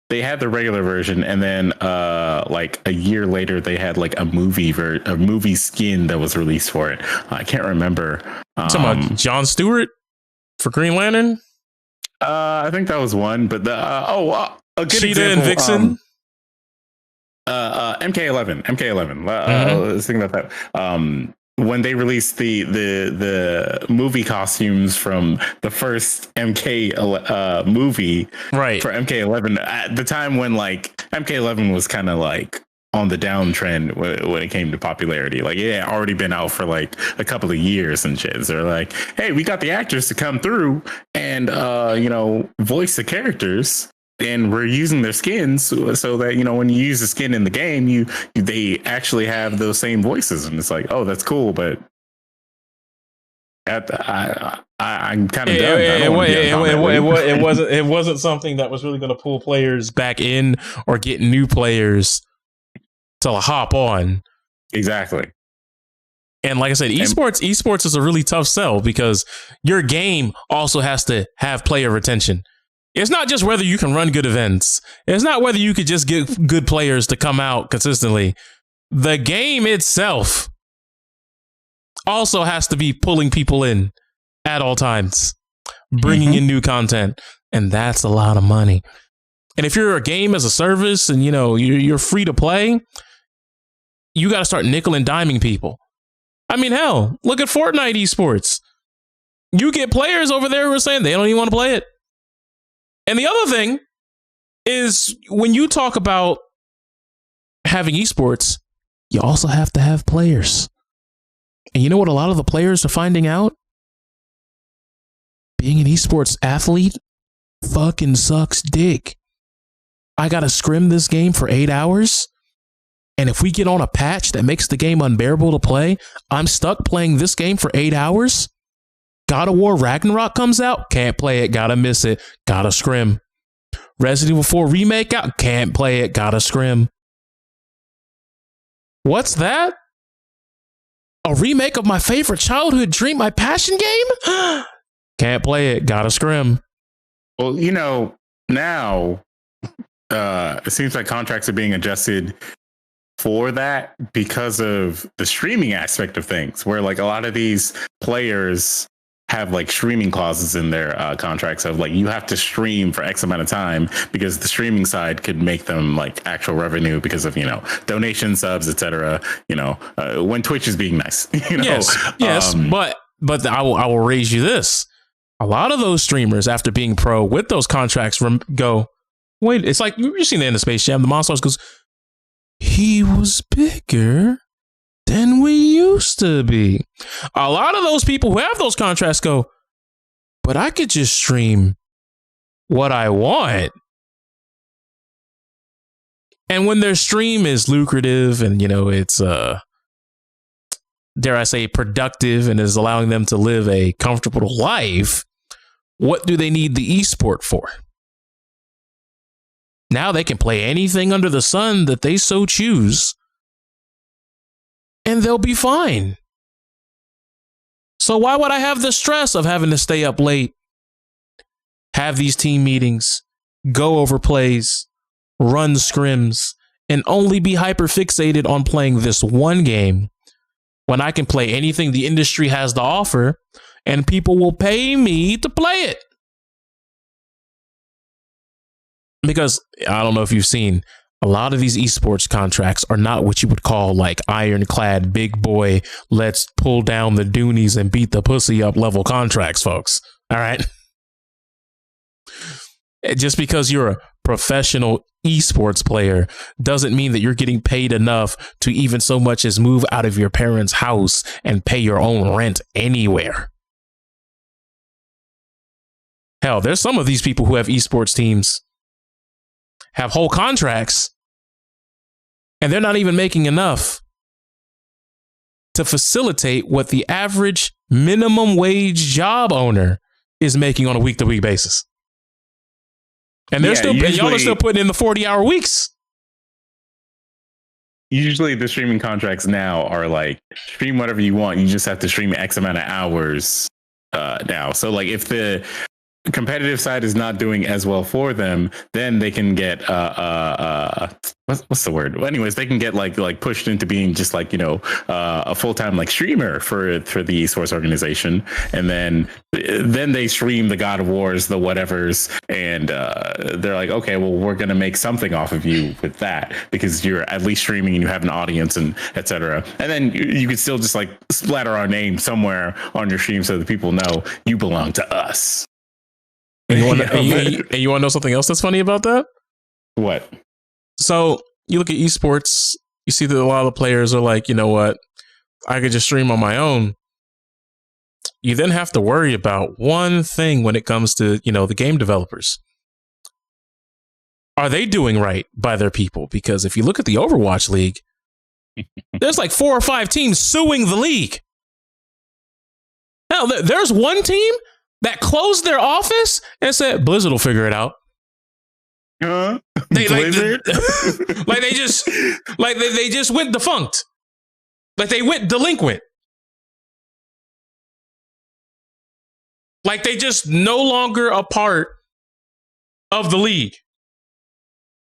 [SPEAKER 2] they had the regular version, and then like a year later they had like a movie skin that was released for it. I can't remember.
[SPEAKER 1] Talking about Jon Stewart for Green Lantern?
[SPEAKER 2] I think that was one, but a good
[SPEAKER 1] Cheetah
[SPEAKER 2] example,
[SPEAKER 1] and Vixen.
[SPEAKER 2] MK11. Let's think about that. When they released the movie costumes from the first MK movie,
[SPEAKER 1] right,
[SPEAKER 2] for MK11, at the time when like MK11 was kind of like on the downtrend when it came to popularity, like it had already been out for like a couple of years and shit. So they're like, hey, we got the actors to come through and voice the characters. And we're using their skins so that, when you use the skin in the game, they actually have those same voices. And it's like, oh, that's cool. But I'm kind of done.
[SPEAKER 1] It wasn't something that was really going to pull players back in or get new players to hop on.
[SPEAKER 2] Exactly.
[SPEAKER 1] And like I said, esports is a really tough sell because your game also has to have player retention. It's not just whether you can run good events. It's not whether you could just get good players to come out consistently. The game itself also has to be pulling people in at all times, bringing in new content. And that's a lot of money. And if you're a game as a service and, you're free to play, you got to start nickel and diming people. I mean, hell, look at Fortnite esports. You get players over there who are saying they don't even want to play it. And the other thing is when you talk about having esports, you also have to have players. And you know what a lot of the players are finding out? Being an esports athlete fucking sucks dick. I got to scrim this game for 8 hours. And if we get on a patch that makes the game unbearable to play, I'm stuck playing this game for 8 hours. God of War Ragnarok comes out, can't play it, gotta miss it, gotta scrim. Resident Evil 4 Remake out, can't play it, gotta scrim. What's that? A remake of my favorite childhood dream, my passion game? Can't play it, gotta scrim.
[SPEAKER 2] Well, now it seems like contracts are being adjusted for that because of the streaming aspect of things, where like a lot of these players have like streaming clauses in their contracts of like you have to stream for X amount of time because the streaming side could make them like actual revenue because of donation subs, etc. When Twitch is being nice.
[SPEAKER 1] Yes, but I will raise you this: a lot of those streamers after being pro with those contracts go, wait, it's like you've seen the end of Space Jam. The monster goes, he was bigger than we used to be. A lot of those people who have those contracts go, but I could just stream what I want. And when their stream is lucrative and, it's, dare I say, productive and is allowing them to live a comfortable life, what do they need the esport for? Now they can play anything under the sun that they so choose. And they'll be fine. So why would I have the stress of having to stay up late, have these team meetings, go over plays, run scrims, and only be hyper fixated on playing this one game when I can play anything the industry has to offer and people will pay me to play it? Because I don't know if you've seen, a lot of these esports contracts are not what you would call like ironclad, big boy, let's pull down the doonies and beat the pussy up level contracts, folks. All right. Just because you're a professional esports player doesn't mean that you're getting paid enough to even so much as move out of your parents' house and pay your own rent anywhere. Hell, there's some of these people who have esports teams have whole contracts, and they're not even making enough to facilitate what the average minimum wage job owner is making on a week-to-week basis. And they're y'all are still putting in the 40-hour weeks.
[SPEAKER 2] Usually the streaming contracts now are like, stream whatever you want. You just have to stream X amount of hours now. So like if the competitive side is not doing as well for them, then they can get what's the word? Well, anyways, they can get like pushed into being just like, you know, a full-time like streamer for the esports organization, and then they stream the God of Wars, the whatevers, and they're like, okay, well, we're gonna make something off of you with that because you're at least streaming and you have an audience and etc. And then you could still just like splatter our name somewhere on your stream so that people know you belong to us.
[SPEAKER 1] And you want to know something else that's funny about that?
[SPEAKER 2] What?
[SPEAKER 1] So you look at esports, you see that a lot of the players are like, you know what, I could just stream on my own. You then have to worry about one thing when it comes to, you know, the game developers. Are they doing right by their people? Because if you look at the Overwatch League, there's like 4 or 5 teams suing the league. Hell, there's one team that closed their office and said, Blizzard will figure it out. They just went defunct. Like they went delinquent. Like they just no longer a part of the league.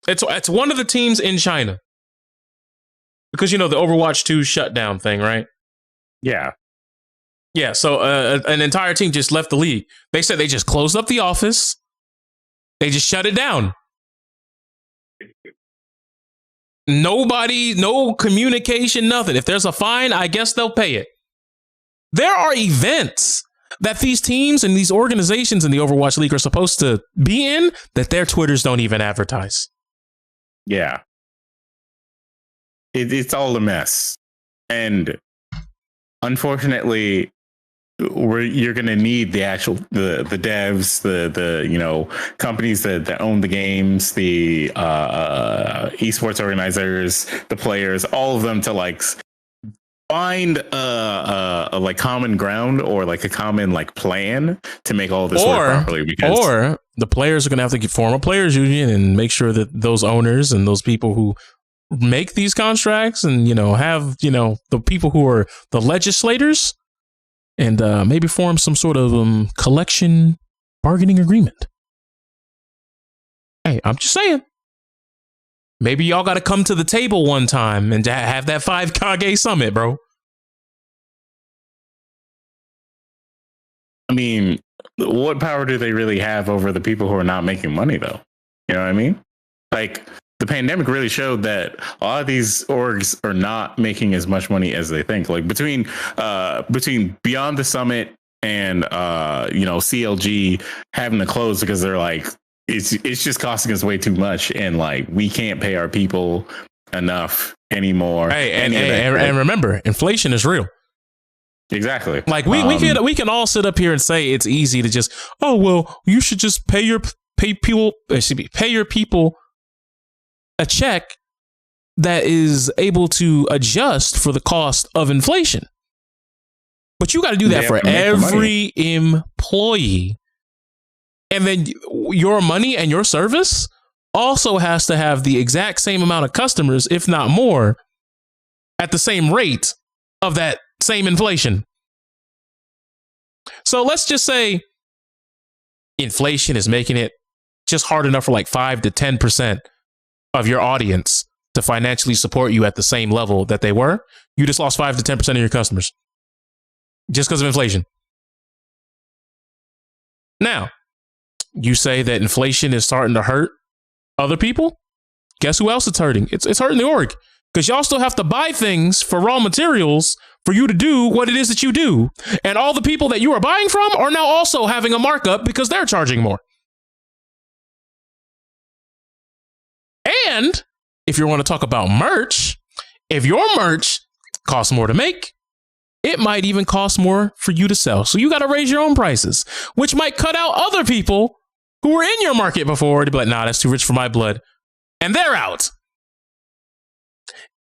[SPEAKER 1] It's one of the teams in China. Because, you know, the Overwatch 2 shutdown thing, right?
[SPEAKER 2] Yeah.
[SPEAKER 1] Yeah, so an entire team just left the league. They said they just closed up the office. They just shut it down. Nobody, no communication, nothing. If there's a fine, I guess they'll pay it. There are events that these teams and these organizations in the Overwatch League are supposed to be in that their Twitters don't even advertise.
[SPEAKER 2] Yeah. It's all a mess. And unfortunately, you're going to need the actual the devs, the you know, companies that own the games, the esports organizers, the players, all of them to like find a like common ground or like a common like plan to make all this work properly.
[SPEAKER 1] Or the players are going to have to form a players union and make sure that those owners and those people who make these contracts and, you know, have, you know, the people who are the legislators and maybe form some sort of collection bargaining agreement. Hey, I'm just saying. Maybe y'all got to come to the table one time and have that 5 Kage summit, bro.
[SPEAKER 2] I mean, what power do they really have over the people who are not making money, though? You know what I mean? Like, the pandemic really showed that a lot of these orgs are not making as much money as they think. Like between Beyond the Summit and you know, CLG having to close because they're like, it's just costing us way too much, and like we can't pay our people enough anymore.
[SPEAKER 1] Hey, and remember, inflation is real.
[SPEAKER 2] Exactly.
[SPEAKER 1] Like we can all sit up here and say it's easy to just, oh well, you should just pay your people a check that is able to adjust for the cost of inflation. But you got to do that for every employee. And then your money and your service also has to have the exact same amount of customers, if not more, at the same rate of that same inflation. So let's just say inflation is making it just hard enough for like 5 to 10% of your audience to financially support you at the same level that they were. You just lost 5 to 10% of your customers just because of inflation. Now, you say that inflation is starting to hurt other people. Guess who else it's hurting? It's hurting the org, because y'all still have to buy things for raw materials for you to do what it is that you do. And all the people that you are buying from are now also having a markup because they're charging more. And if you want to talk about merch, if your merch costs more to make, it might even cost more for you to sell. So you got to raise your own prices, which might cut out other people who were in your market before to be like, nah, that's too rich for my blood. and they're out.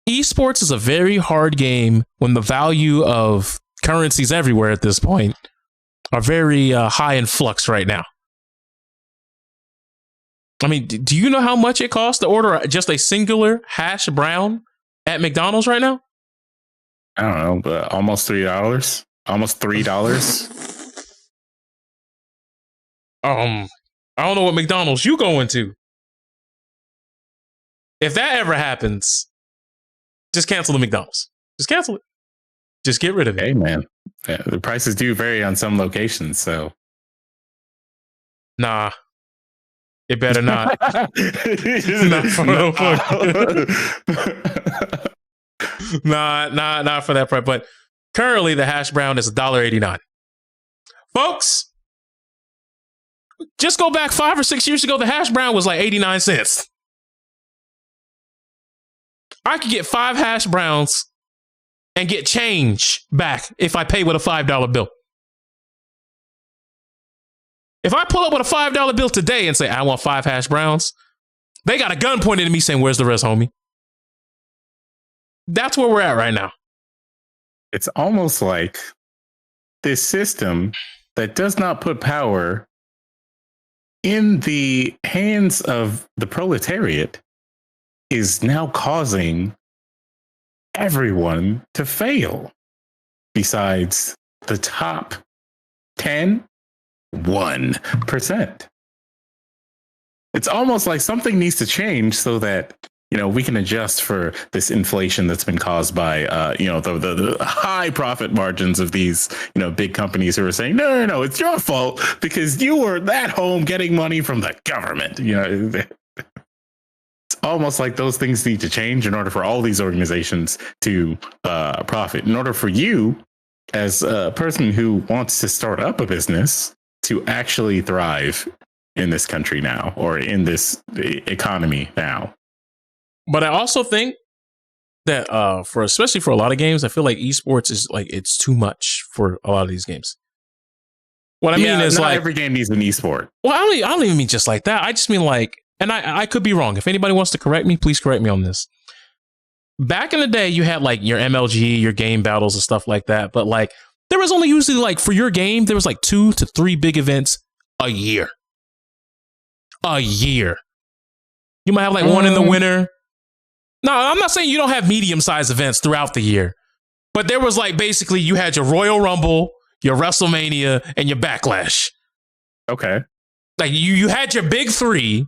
[SPEAKER 1] Esports is a very hard game when the value of currencies everywhere at this point are very high in flux right now. I mean, do you know how much it costs to order just a singular hash brown at McDonald's right now?
[SPEAKER 2] I don't know, but almost $3. Almost $3.
[SPEAKER 1] I don't know what McDonald's you going to. If that ever happens, just cancel the McDonald's. Just cancel it. Just get rid of it.
[SPEAKER 2] Hey, man. Yeah, the prices do vary on some locations, so.
[SPEAKER 1] Nah. It better not. Not for that price. But currently, the hash brown is $1.89. Folks, just go back 5 or 6 years ago, the hash brown was like 89 cents. I could get 5 hash browns and get change back if I pay with a $5 bill. If I pull up with a $5 bill today and say, I want 5 hash browns, they got a gun pointed at me saying, where's the rest, homie? That's where we're at right now.
[SPEAKER 2] It's almost like this system that does not put power in the hands of the proletariat is now causing everyone to fail besides the top 1%. It's almost like something needs to change so that, you know, we can adjust for this inflation that's been caused by, the high profit margins of these, big companies who are saying, no, it's your fault because you were at home getting money from the government. It's almost like those things need to change in order for all these organizations to profit. In order for you, as a person who wants to start up a business, to actually thrive in this country now, or in this economy now.
[SPEAKER 1] But I also think that especially for a lot of games, I feel like esports is like, it's too much for a lot of these games. What I mean is,
[SPEAKER 2] not
[SPEAKER 1] like,
[SPEAKER 2] every game needs an esport.
[SPEAKER 1] Well, I don't even mean just like that. I just mean like, and I could be wrong. If anybody wants to correct me, please correct me on this. Back in the day, you had like your MLG, your game battles and stuff like that. But like, there was only usually like, for your game, there was like 2 to 3 big events a year. You might have like one in the winter. No, I'm not saying you don't have medium-sized events throughout the year. But there was like, basically, you had your Royal Rumble, your WrestleMania, and your Backlash.
[SPEAKER 2] Okay.
[SPEAKER 1] Like you had your big 3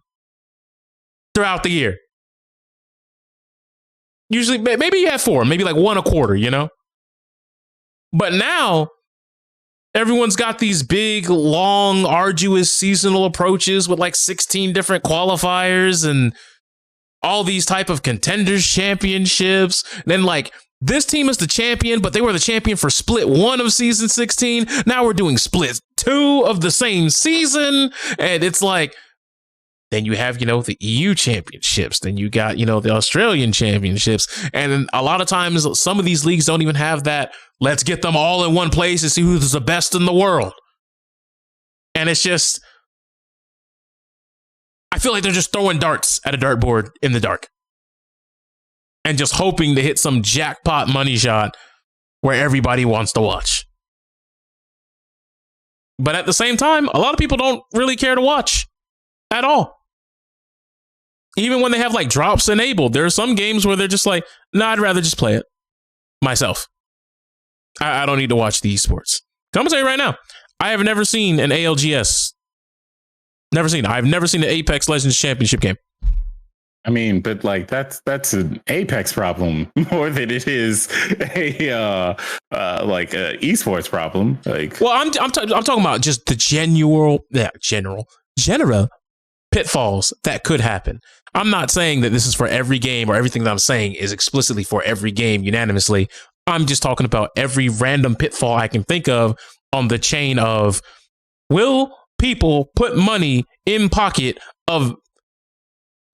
[SPEAKER 1] throughout the year. Usually, maybe you had 4, maybe like 1 a quarter, But now, everyone's got these big, long, arduous seasonal approaches with like 16 different qualifiers and all these type of contenders championships. And then like, this team is the champion, but they were the champion for split 1 of season 16. Now we're doing split 2 of the same season. And it's like, then you have, the EU championships. Then you got, the Australian championships. And then a lot of times, some of these leagues don't even have that. Let's get them all in one place and see who's the best in the world. And it's just, I feel like they're just throwing darts at a dartboard in the dark. And just hoping to hit some jackpot money shot where everybody wants to watch. But at the same time, a lot of people don't really care to watch at all. Even when they have like drops enabled, there are some games where they're just like, nah, I'd rather just play it myself. I don't need to watch the esports. I'm gonna tell you right now, I have never seen an ALGS. Never seen it. I've never seen an Apex Legends Championship game.
[SPEAKER 2] I mean, but like that's an Apex problem more than it is a esports problem. Like,
[SPEAKER 1] well, I'm talking about just the general pitfalls that could happen. I'm not saying that this is for every game or everything that I'm saying is explicitly for every game unanimously. I'm just talking about every random pitfall I can think of on the chain of, will people put money in pocket of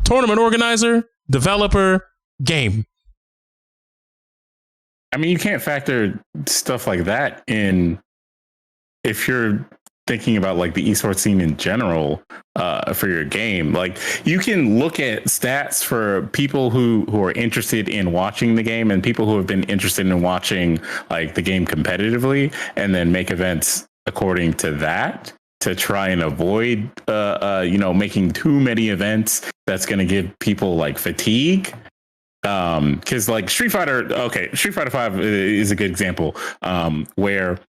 [SPEAKER 1] tournament organizer, developer, game?
[SPEAKER 2] I mean, you can't factor stuff like that in if you're thinking about like the esports scene in general for your game, like you can look at stats for people who are interested in watching the game and people who have been interested in watching like the game competitively, and then make events according to that to try and avoid making too many events that's going to give people like fatigue. Because like Street Fighter 5 is a good example where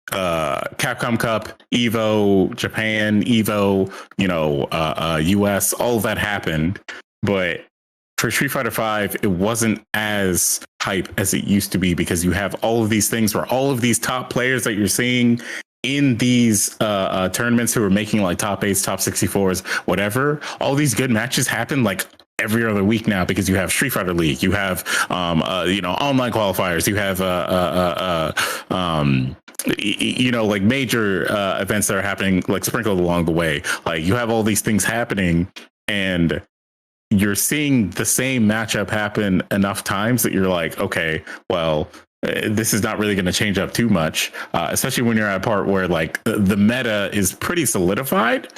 [SPEAKER 2] Capcom Cup, Evo, Japan, Evo, US, all of that happened. But for Street Fighter 5, it wasn't as hype as it used to be, because you have all of these things where all of these top players that you're seeing in these tournaments who are making like top 8s, top 64s, whatever, all these good matches happen like every other week now, because you have Street Fighter League, you have online qualifiers, you have like major events that are happening like sprinkled along the way. Like you have all these things happening, and you're seeing the same matchup happen enough times that you're like, okay, well, this is not really going to change up too much, especially when you're at a part where like the meta is pretty solidified.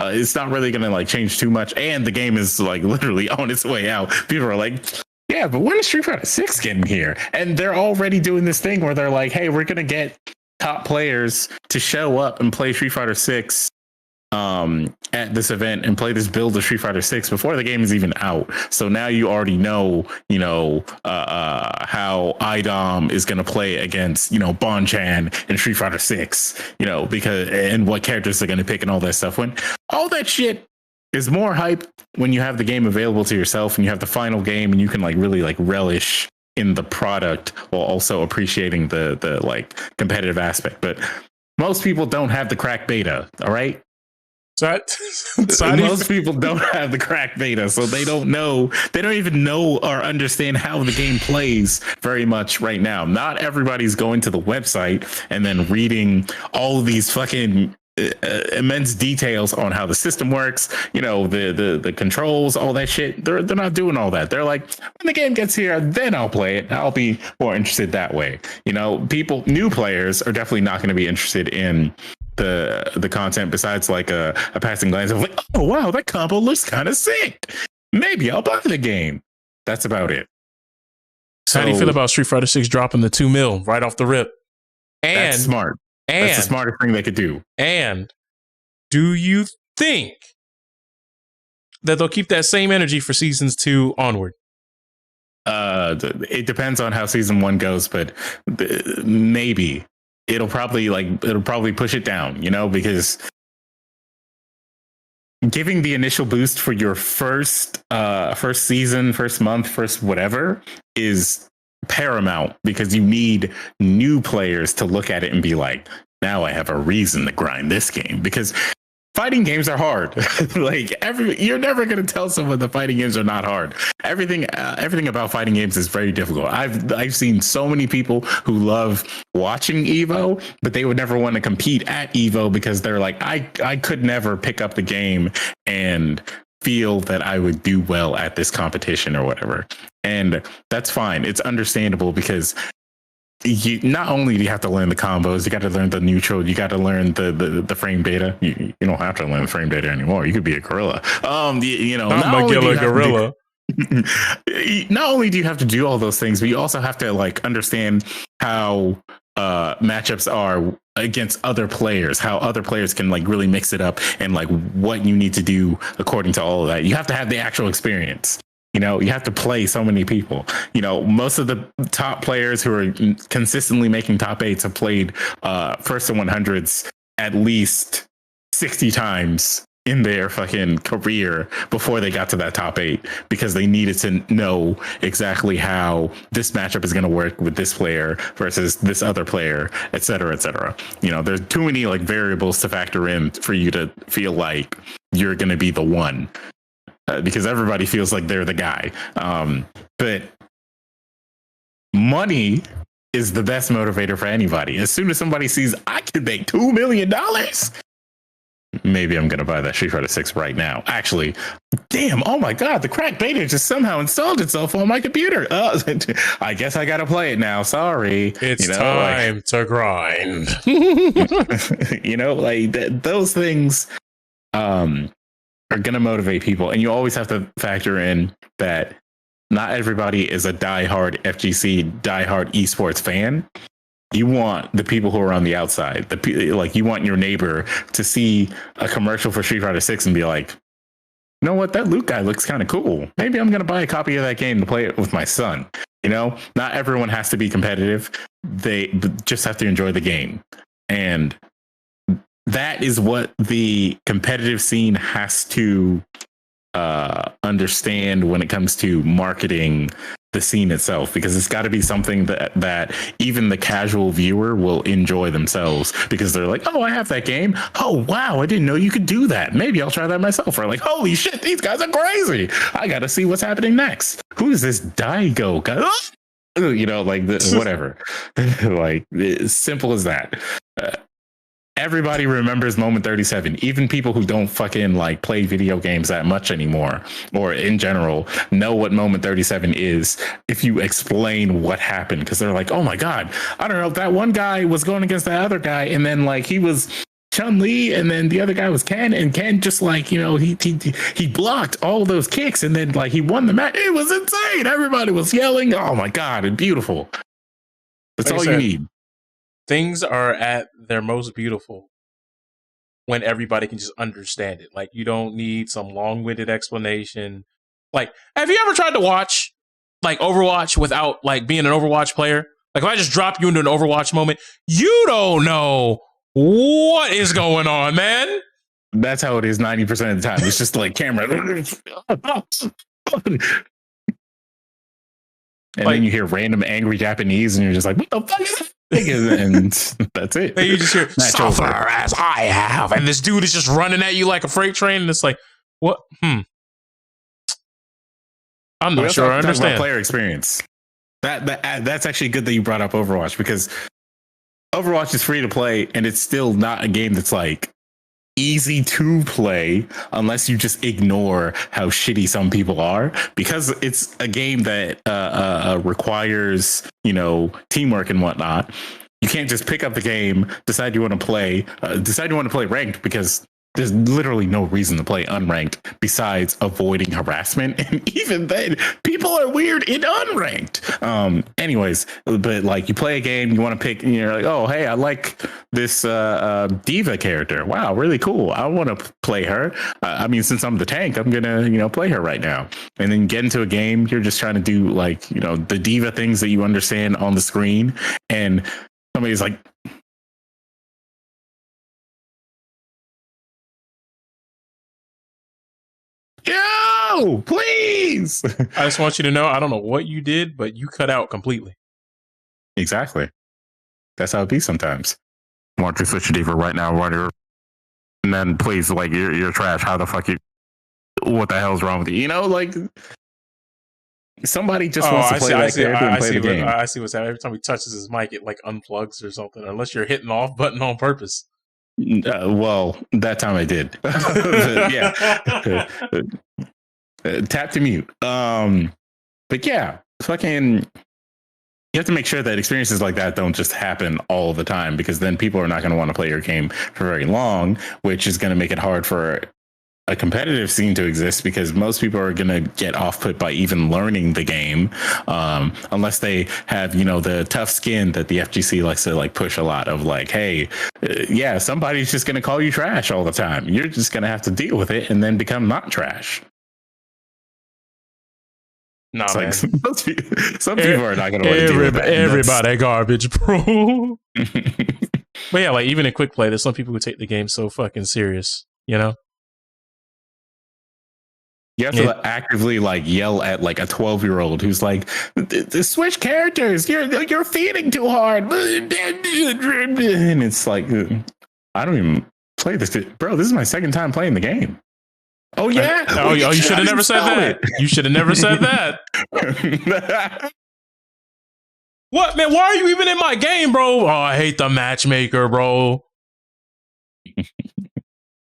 [SPEAKER 2] It's not really going to like change too much, and the game is like literally on its way out. People are like, yeah, but when is Street Fighter 6 getting here? And they're already doing this thing where they're like, hey, we're going to get top players to show up and play Street Fighter 6 at this event and play this build of Street Fighter 6 before the game is even out. So now you already know, how IDOM is going to play against, Bon-Chan in Street Fighter 6, because, and what characters they're going to pick and all that stuff. When all that shit is more hype when you have the game available to yourself and you have the final game and you can like really like relish in the product while also appreciating the like competitive aspect. But most people don't have the crack beta. All right. Most people don't have the crack beta, so they don't even know or understand how the game plays very much right now. Not everybody's going to the website and then reading all these fucking immense details on how the system works, the controls, all that shit. They're not doing all that. They're like, when the game gets here, then I'll play it. I'll be more interested that way. New players are definitely not going to be interested in the content besides like a passing glance of like, oh wow, that combo looks kind of sick. Maybe I'll buy the game. That's about it.
[SPEAKER 1] So, how do you feel about Street Fighter 6 dropping the $2 million right off the rip? And
[SPEAKER 2] that's smart. That's the smartest thing they could do.
[SPEAKER 1] And do you think that they'll keep that same energy for seasons 2 onward?
[SPEAKER 2] It depends on how season 1 goes, but maybe. It'll probably push it down, because giving the initial boost for your first season, first month, first whatever is paramount, because you need new players to look at it and be like, now I have a reason to grind this game, because fighting games are hard. You're never going to tell someone that fighting games are not hard. Everything about fighting games is very difficult. I've seen so many people who love watching Evo, but they would never want to compete at Evo because they're like, I could never pick up the game and feel that I would do well at this competition or whatever. And that's fine. It's understandable, because you not only do you have to learn the combos, you got to learn the neutral, you got to learn the frame data. You don't have to learn the frame data anymore. You could be a gorilla.
[SPEAKER 1] I'm a gorilla.
[SPEAKER 2] Not only do you have to do all those things, but you also have to like understand how matchups are against other players, how other players can like really mix it up, and like what you need to do according to all of that. You have to have the actual experience. You have to play so many people. Most of the top players who are consistently making top 8s have played first to 100s at least 60 times in their fucking career before they got to that top 8, because they needed to know exactly how this matchup is going to work with this player versus this other player, et cetera, et cetera. There's too many like variables to factor in for you to feel like you're going to be the one. Because everybody feels like they're the guy. But money is the best motivator for anybody. As soon as somebody sees I could make $2 million, maybe I'm gonna buy that Street Fighter 6 right now. Actually, damn! Oh my god, the cracked beta just somehow installed itself on my computer. I guess I gotta play it now. Sorry,
[SPEAKER 1] it's time to grind.
[SPEAKER 2] Those things are gonna motivate people, and you always have to factor in that not everybody is a diehard FGC, diehard esports fan. You want the people who are on the outside, you want your neighbor to see a commercial for Street Fighter 6 and be like, you know what, that Luke guy looks kind of cool. Maybe I'm going to buy a copy of that game to play it with my son. Not everyone has to be competitive. They just have to enjoy the game. And that is what the competitive scene has to understand when it comes to marketing the scene itself, because it's got to be something that even the casual viewer will enjoy themselves, because they're like, oh, I have that game. Oh, wow, I didn't know you could do that. Maybe I'll try that myself. Or like, holy shit, these guys are crazy. I got to see what's happening next. Who is this Daigo guy? Whatever. Like, it's simple as that. Everybody remembers Moment 37. Even people who don't fucking play video games that much anymore, or in general, know what Moment 37 is if you explain what happened. Because they're like, oh my god, I don't know, that one guy was going against that other guy, and then he was Chun-Li, and then the other guy was Ken, and Ken just he blocked all those kicks, and then he won the match. It was insane. Everybody was yelling. Oh my god, and beautiful. That's all you need.
[SPEAKER 1] Things are at their most beautiful when everybody can just understand it. You don't need some long-winded explanation. Have you ever tried to watch Overwatch without being an Overwatch player? If I just drop you into an Overwatch moment, you don't know what is going on, man.
[SPEAKER 2] That's how it is 90% of the time. It's just camera. And then you hear random angry Japanese, and you're just like, what the fuck is that? And that's it.
[SPEAKER 1] And you just hear, suffer as I have. And this dude is just running at you like a freight train. And it's like, what? I'm not sure I understand.
[SPEAKER 2] About player experience. That's actually good that you brought up Overwatch, because Overwatch is free to play, and it's still not a game that's easy to play unless you just ignore how shitty some people are, because it's a game that requires teamwork and whatnot. You can't just pick up the game, decide you want to play ranked, because there's literally no reason to play unranked besides avoiding harassment, and even then people are weird in unranked. Anyways, but you play a game, you want to pick, and you're like, oh hey, I like this diva character, wow, really cool, I want to play her. Since I'm the tank, I'm gonna play her right now. And then get into a game, you're just trying to do the diva things that you understand on the screen, and somebody's like, yo, please.
[SPEAKER 1] I just want you to know, I don't know what you did, but you cut out completely.
[SPEAKER 2] Exactly. That's how it be sometimes. Why don't you switch your diva right now? And then please, you're trash. How the fuck what the hell's wrong with you? Somebody just wants to play that character and play the game.
[SPEAKER 1] I see what's happening. Every time he touches his mic, it unplugs or something, unless you're hitting the off button on purpose.
[SPEAKER 2] Well, that time I did. Yeah. Tap to mute. But yeah, fucking, you have to make sure that experiences like that don't just happen all the time, because then people are not going to want to play your game for very long, which is going to make it hard for a competitive scene to exist, because most people are going to get off put by even learning the game, unless they have the tough skin that the FGC likes to push a lot of, hey, yeah, somebody's just going to call you trash all the time, you're just going to have to deal with it and then become not trash.
[SPEAKER 1] No, man.
[SPEAKER 2] Some people are not going to want to deal with that. Everybody
[SPEAKER 1] garbage, bro. But yeah, even in quick play, there's some people who take the game so fucking serious,
[SPEAKER 2] You have to actively yell at a 12-year-old who's like, switch characters, you're feeding too hard, and it's I don't even play this, bro. This is my second time playing the game. Oh yeah.
[SPEAKER 1] You should have never said that. You should have never said that. What, man? Why are you even in my game, bro? Oh, I hate the matchmaker, bro.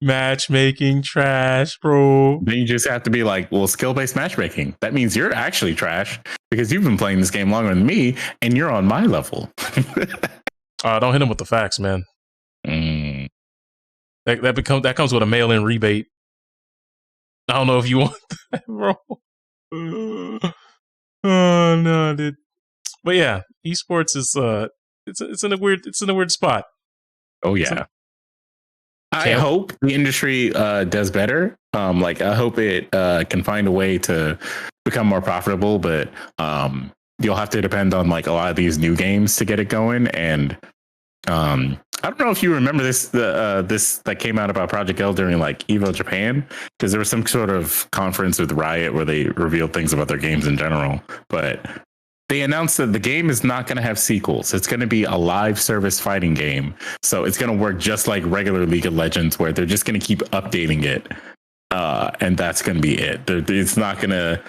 [SPEAKER 1] Matchmaking trash, bro.
[SPEAKER 2] Then you just have to be like, well, skill-based matchmaking. That means you're actually trash because you've been playing this game longer than me and you're on my level.
[SPEAKER 1] Don't hit him with the facts, man. That comes with a mail-in rebate. I don't know if you want that, bro. Oh no, dude. But yeah, esports is it's in a weird spot.
[SPEAKER 2] Oh yeah. I hope the industry does better. I hope it can find a way to become more profitable, but you'll have to depend on like a lot of these new games to get it going. And I don't know if you remember this that came out about Project L during like Evo Japan, because there was some sort of conference with Riot where they revealed things about their games in general, but they announced that the game is not going to have sequels. It's going to be a live service fighting game. So it's going to work just like regular League of Legends, where they're just going to keep updating it. And that's going to be it. It's not going to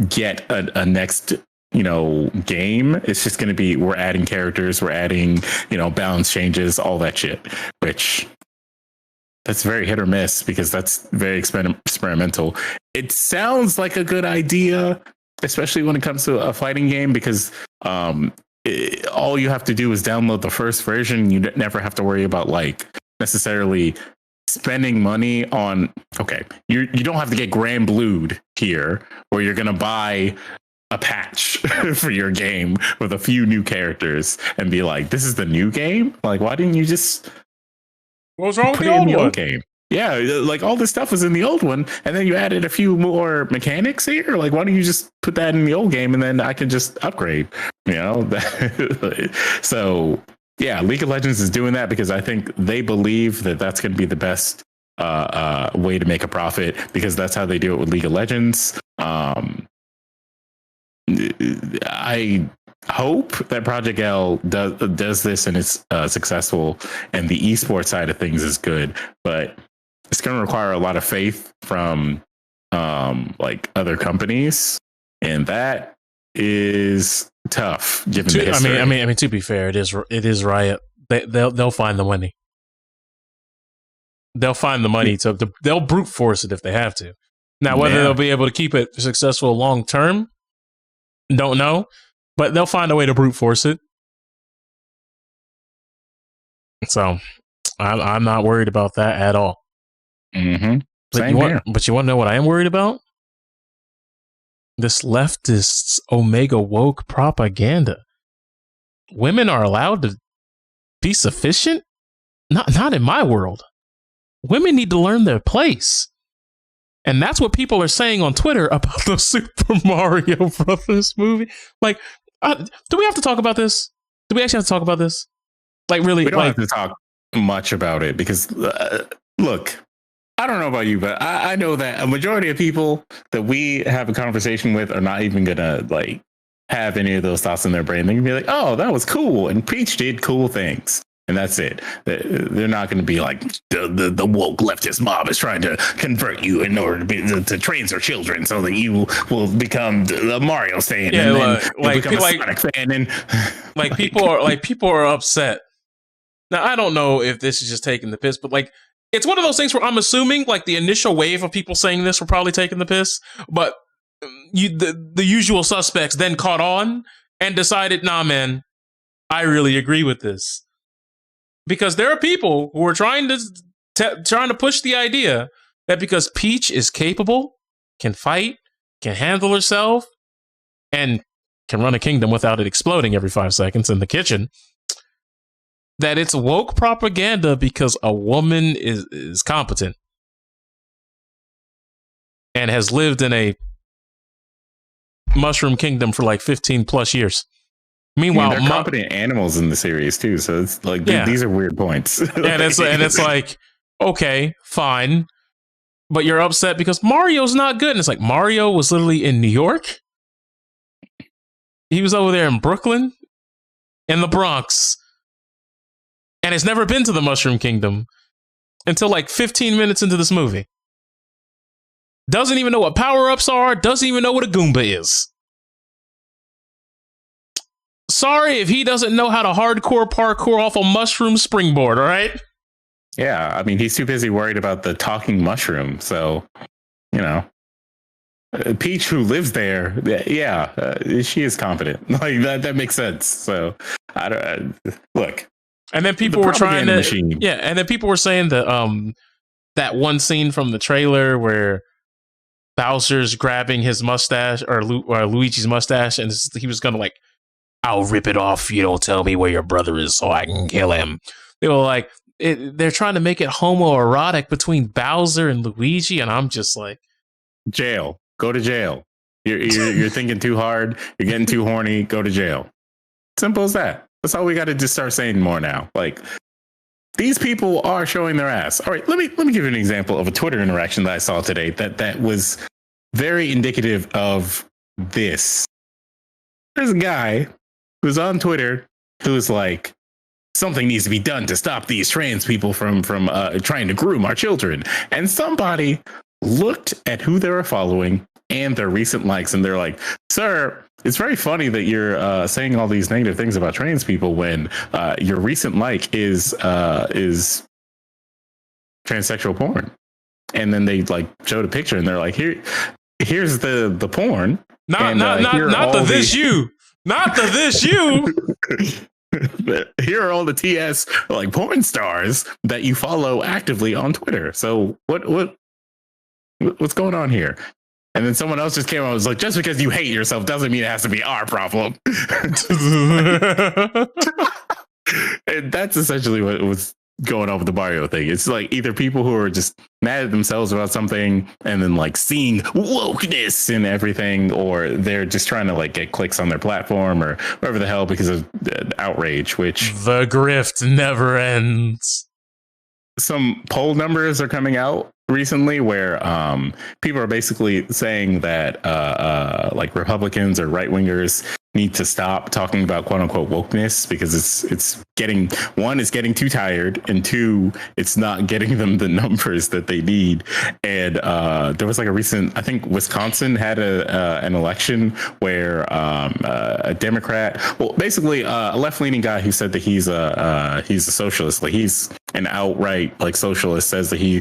[SPEAKER 2] get a next, game. It's just going to be, we're adding characters, we're adding, balance changes, all that shit, which that's very hit or miss because that's very experimental. It sounds like a good idea, especially when it comes to a fighting game, because all you have to do is download the first version. You never have to worry about like necessarily spending money on, you don't have to get Grand Blued here, where you're going to buy a patch for your game with a few new characters and be like, this is the new game? Like, why didn't you just
[SPEAKER 1] what was wrong with the old
[SPEAKER 2] game? Yeah, like all this stuff was in the old one, and then you added a few more mechanics here. Like, why don't you just put that in the old game, and then I can just upgrade? So yeah, League of Legends is doing that because I think they believe that that's going to be the best way to make a profit, because that's how they do it with League of Legends. I hope that Project L does this and it's successful, and the esports side of things is good, but it's going to require a lot of faith from like other companies, and that is tough. Given the history.
[SPEAKER 1] I mean, to be fair, it is Riot. They'll find the money. They'll find the money they'll brute force it if they have to. Now, whether they'll be able to keep it successful long term, don't know, but they'll find a way to brute force it. So I'm not worried about that at all.
[SPEAKER 2] Mm-hmm.
[SPEAKER 1] But you want to know what I am worried about? This leftist Omega woke propaganda. Women are allowed to be sufficient? Not in my world. Women need to learn their place. And that's what people are saying on Twitter about the Super Mario Brothers movie. Like, do we have to talk about this? Do we actually have to talk about this? Like, really?
[SPEAKER 2] We don't have to talk much about it because, look, I don't know about you, but I know that a majority of people that we have a conversation with are not even going to, like, have any of those thoughts in their brain. They're going to be like, oh, that was cool. And Peach did cool things. And that's it. They're not going to be like, the woke leftist mob is trying to convert you in order to train their children so that you will become the Mario fan.
[SPEAKER 1] Yeah,
[SPEAKER 2] and then become a Sonic fan. And
[SPEAKER 1] people are upset. Now, I don't know if this is just taking the piss, but like, it's one of those things where I'm assuming like the initial wave of people saying this were probably taking the piss, but the usual suspects then caught on and decided, nah, man, I really agree with this. Because there are people who are trying to push the idea that because Peach is capable, can fight, can handle herself, and can run a kingdom without it exploding every 5 seconds in the kitchen, that it's woke propaganda because a woman is competent and has lived in a mushroom kingdom for like 15 plus years. Meanwhile,
[SPEAKER 2] they're competent animals in the series too, so it's like these are weird points.
[SPEAKER 1] and it's like, okay, fine, but you're upset because Mario's not good. And it's like, Mario was literally in New York. He was over there in Brooklyn, in the Bronx, and has never been to the Mushroom Kingdom until like 15 minutes into this movie. Doesn't even know what power-ups are. Doesn't even know what a Goomba is. Sorry if he doesn't know how to hardcore parkour off a mushroom springboard, all right?
[SPEAKER 2] Yeah, I mean, he's too busy worried about the talking mushroom. So, you know, Peach, who lives there, she is competent. Like that makes sense. So, I don't look.
[SPEAKER 1] And then people were trying to, and then people were saying that that one scene from the trailer where Bowser's grabbing his mustache or Luigi's mustache, and he was gonna like, I'll rip it off if you don't tell me where your brother is so I can kill him. They were like, they're trying to make it homoerotic between Bowser and Luigi, and I'm just like,
[SPEAKER 2] jail. Go to jail. You're thinking too hard. You're getting too horny. Go to jail. Simple as that. That's all we got to just start saying more now. Like, these people are showing their ass. All right, let me give you an example of a Twitter interaction that I saw today that was very indicative of this. There's a guy who's on Twitter who's like, something needs to be done to stop these trans people from trying to groom our children. And somebody looked at who they were following and their recent likes, and they're like, sir, it's very funny that you're saying all these negative things about trans people when your recent like is transsexual porn. And then they like showed a picture, and they're like, here's the porn.
[SPEAKER 1] Not the this you.
[SPEAKER 2] Here are all the TS like porn stars that you follow actively on Twitter. So what's going on here? And then someone else just came out and was like, just because you hate yourself doesn't mean it has to be our problem. And that's essentially what was going on with the Mario thing. It's like either people who are just mad at themselves about something and then like seeing wokeness and everything, or they're just trying to like get clicks on their platform or whatever the hell because of outrage, which
[SPEAKER 1] the grift never ends.
[SPEAKER 2] Some poll numbers are coming out recently where people are basically saying that like Republicans or right wingers need to stop talking about quote unquote wokeness because it's getting, one, it's getting too tired, and two, it's not getting them the numbers that they need. And there was like a recent, I think Wisconsin had an election where a Democrat, well, basically a left-leaning guy who said that he's a socialist, like he's an outright like socialist, says that he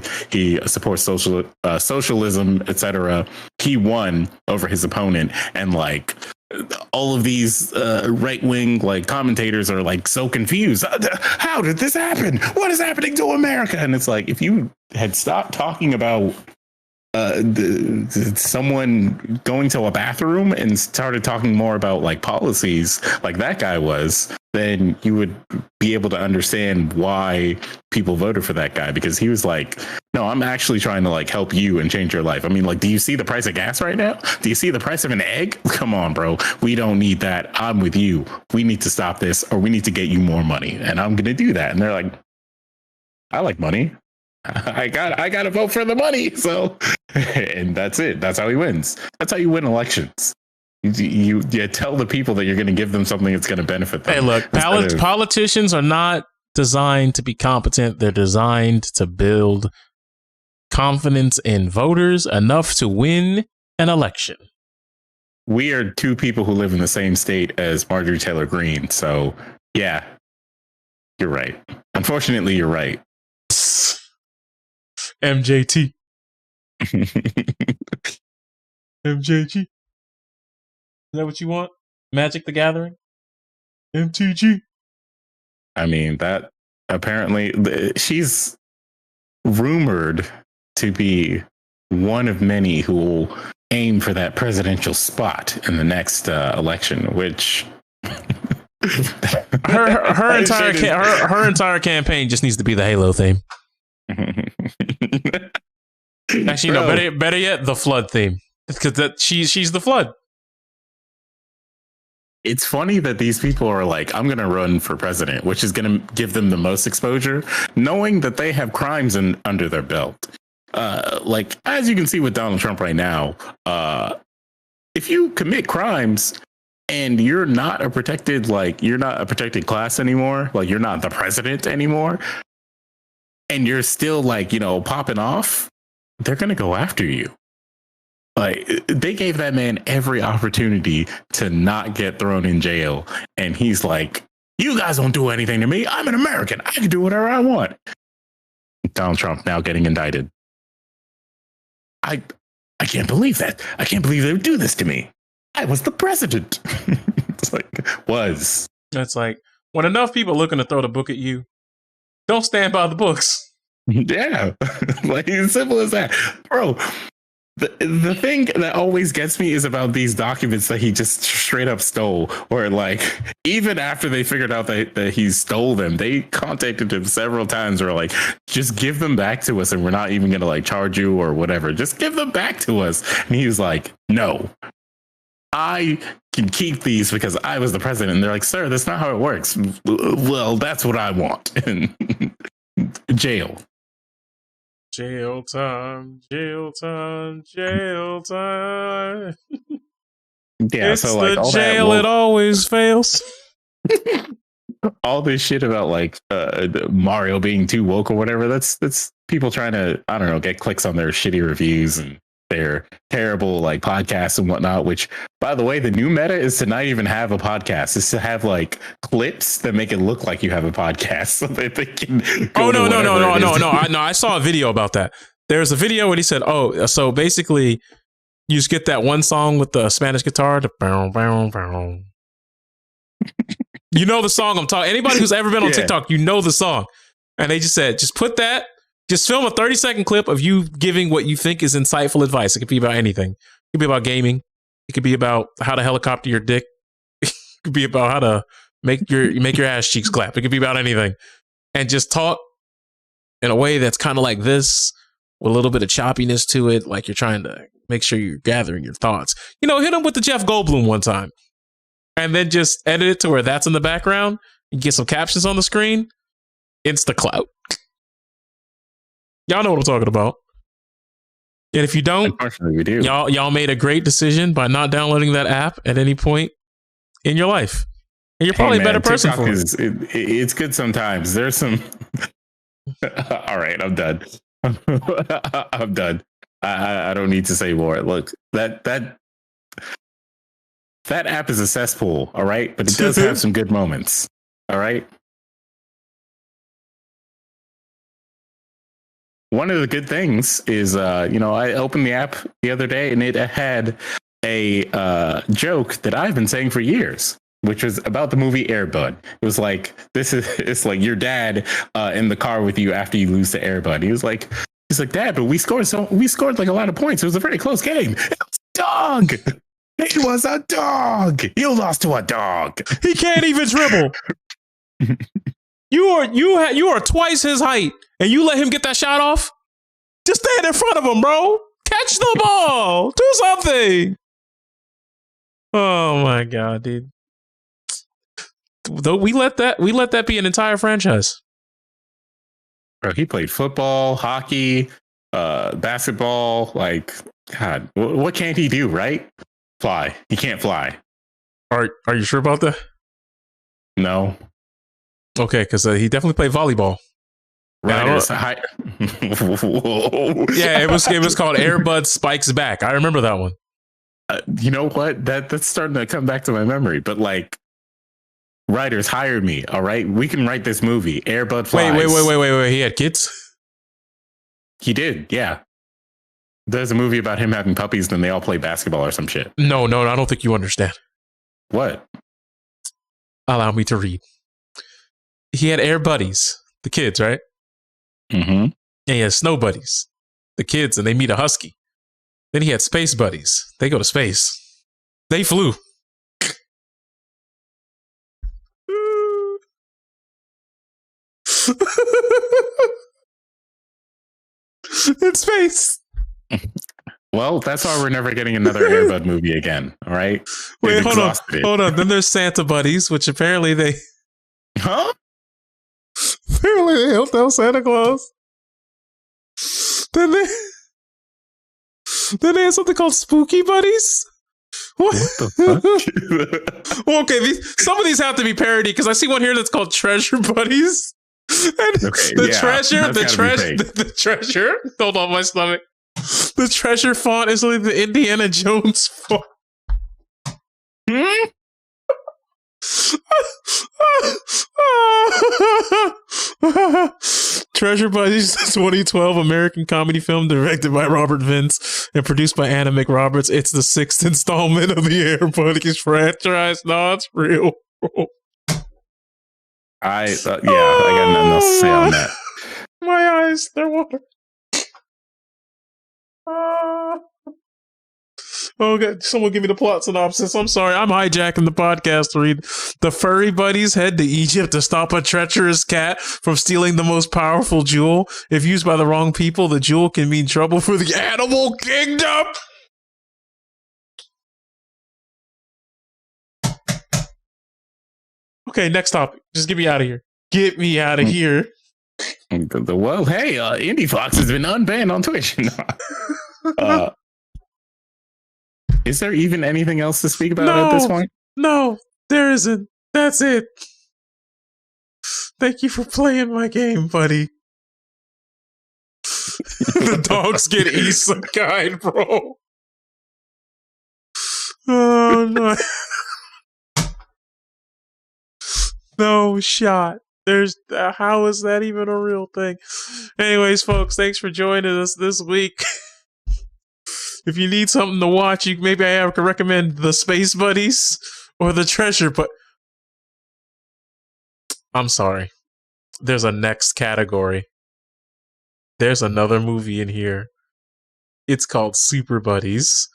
[SPEAKER 2] supports socialism, etc. He won over his opponent, and like all of these right-wing like commentators are like so confused. How did this happen? What is happening to America? And it's like, if you had stopped talking about someone going to a bathroom and started talking more about like policies like that guy was, then you would be able to understand why people voted for that guy, because he was like, no, I'm actually trying to like help you and change your life. I mean, like, do you see the price of gas right now? Do you see the price of an egg? Come on, bro. We don't need that. I'm with you. We need to stop this, or we need to get you more money. And I'm going to do that. And they're like, I like money. I got to vote for the money. So, and that's it. That's how he wins. That's how you win elections. You tell the people that you're going to give them something that's going to benefit them.
[SPEAKER 1] Hey, look, politicians are not designed to be competent. They're designed to build confidence in voters enough to win an election.
[SPEAKER 2] We are two people who live in the same state as Marjorie Taylor Greene. So, yeah, you're right. Unfortunately, you're right.
[SPEAKER 1] MJT. MJG. Is that what you want? Magic the Gathering? MTG.
[SPEAKER 2] I mean, that apparently she's rumored to be one of many who will aim for that presidential spot in the next election, which
[SPEAKER 1] her entire campaign just needs to be the Halo theme. Actually, no, better yet, the Flood theme, because she's the Flood.
[SPEAKER 2] It's funny that these people are like, I'm going to run for president, which is going to give them the most exposure, knowing that they have crimes under their belt. Like, as you can see with Donald Trump right now, if you commit crimes and you're not a protected class anymore, like you're not the president anymore, and you're still like, popping off, they're going to go after you. Like, they gave that man every opportunity to not get thrown in jail. And he's like, you guys don't do anything to me. I'm an American. I can do whatever I want. Donald Trump now getting indicted. I can't believe that. I can't believe they would do this to me. I was the president. It's like, was.
[SPEAKER 1] That's like, when enough people looking to throw the book at you, don't stand by the books.
[SPEAKER 2] Yeah. Like, as simple as that. Bro, the thing that always gets me is about these documents that he just straight up stole, or like, even after they figured out that he stole them, they contacted him several times or like, just give them back to us and we're not even gonna like charge you or whatever, just give them back to us. And he was like, no, I can keep these because I was the president. And they're like, sir, that's not how it works. Well, that's what I want. Jail.
[SPEAKER 1] Jail time, jail time, jail time.
[SPEAKER 2] Yeah,
[SPEAKER 1] it's
[SPEAKER 2] so like
[SPEAKER 1] the
[SPEAKER 2] all
[SPEAKER 1] jail, it always fails.
[SPEAKER 2] All this shit about like Mario being too woke or whatever, that's people trying to, I don't know, get clicks on their shitty reviews and their terrible like podcasts and whatnot, which, by the way, the new meta is to not even have a podcast. It's to have like clips that make it look like you have a podcast so that they can
[SPEAKER 1] No, I saw a video about that. There's a video where he said, oh, so basically you just get that one song with the Spanish guitar. You know the song I'm talking. Anybody who's ever been on TikTok, you know the song. And they just said, just put that. Just film a 30-second clip of you giving what you think is insightful advice. It could be about anything. It could be about gaming. It could be about how to helicopter your dick. It could be about how to make your ass cheeks clap. It could be about anything. And just talk in a way that's kind of like this, with a little bit of choppiness to it, like you're trying to make sure you're gathering your thoughts. You know, hit him with the Jeff Goldblum one time. And then just edit it to where that's in the background. You get some captions on the screen. Insta clout. Y'all know what I'm talking about. And if you don't,
[SPEAKER 2] unfortunately, we do.
[SPEAKER 1] Y'all made a great decision by not downloading that app at any point in your life. And you're probably a better person for it.
[SPEAKER 2] It's good sometimes. There's some. All right, I'm done. I'm done. I don't need to say more. Look, that app is a cesspool. All right, but it does have some good moments. All right. One of the good things is, I opened the app the other day and it had a joke that I've been saying for years, which was about the movie Air Bud. It was like, it's like your dad in the car with you after you lose to Air Bud. He's like, Dad, but we scored like a lot of points. It was a very close game. It was a dog. It was a dog. You lost to a dog.
[SPEAKER 1] He can't even dribble. You are twice his height, and you let him get that shot off? Just stand in front of him, bro. Catch the ball. Do something. Oh my god, dude. Though we let that be an entire franchise.
[SPEAKER 2] Bro, he played football, hockey, basketball. Like, God, what can't he do? Right? Fly. He can't fly.
[SPEAKER 1] Are you sure about that?
[SPEAKER 2] No.
[SPEAKER 1] Okay, because he definitely played volleyball.
[SPEAKER 2] Right.
[SPEAKER 1] Yeah, it was called Air Bud Spikes Back. I remember that one.
[SPEAKER 2] You know what? That's starting to come back to my memory. But like, writers hired me. All right, we can write this movie. Air Bud flies.
[SPEAKER 1] Wait. He had kids?
[SPEAKER 2] He did. Yeah. There's a movie about him having puppies, then they all play basketball or some shit.
[SPEAKER 1] No, I don't think you understand.
[SPEAKER 2] What?
[SPEAKER 1] Allow me to read. He had air buddies, the kids, right?
[SPEAKER 2] Mm-hmm.
[SPEAKER 1] And he had snow buddies, the kids, and they meet a husky. Then he had space buddies. They go to space. They flew. In space.
[SPEAKER 2] Well, that's why we're never getting another Air Bud movie again. All right.
[SPEAKER 1] Wait, hold on. Then there's Santa buddies, which apparently they.
[SPEAKER 2] Huh?
[SPEAKER 1] Apparently they helped out Santa Claus. Then they had something called Spooky Buddies. What
[SPEAKER 2] the fuck?
[SPEAKER 1] Well, okay, some of these have to be parody because I see one here that's called Treasure Buddies. And
[SPEAKER 2] okay,
[SPEAKER 1] the treasure. Hold on, my stomach. The treasure font is like the Indiana Jones font. Treasure Buddies, 2012 American comedy film directed by Robert Vince and produced by Anna McRoberts. It's the 6th installment of the Air Buddies franchise. No, it's real.
[SPEAKER 2] I got nothing else to say on that.
[SPEAKER 1] My eyes, they're watering. Oh, God. Someone give me the plot synopsis. I'm sorry. I'm hijacking the podcast to read. The furry buddies head to Egypt to stop a treacherous cat from stealing the most powerful jewel. If used by the wrong people, the jewel can mean trouble for the animal kingdom. Okay, next topic. Just get me out of here. Get me out of here.
[SPEAKER 2] Well, hey, Indie Fox has been unbanned on Twitch. Is there even anything else to speak about at this point?
[SPEAKER 1] No, there isn't. That's it. Thank you for playing my game, buddy. The dogs get isekai, bro. Oh, no. No shot. There's how is that even a real thing? Anyways, folks, thanks for joining us this week. If you need something to watch, maybe I could recommend The Space Buddies or The Treasure, but I'm sorry. There's a next category. There's another movie in here. It's called Super Buddies.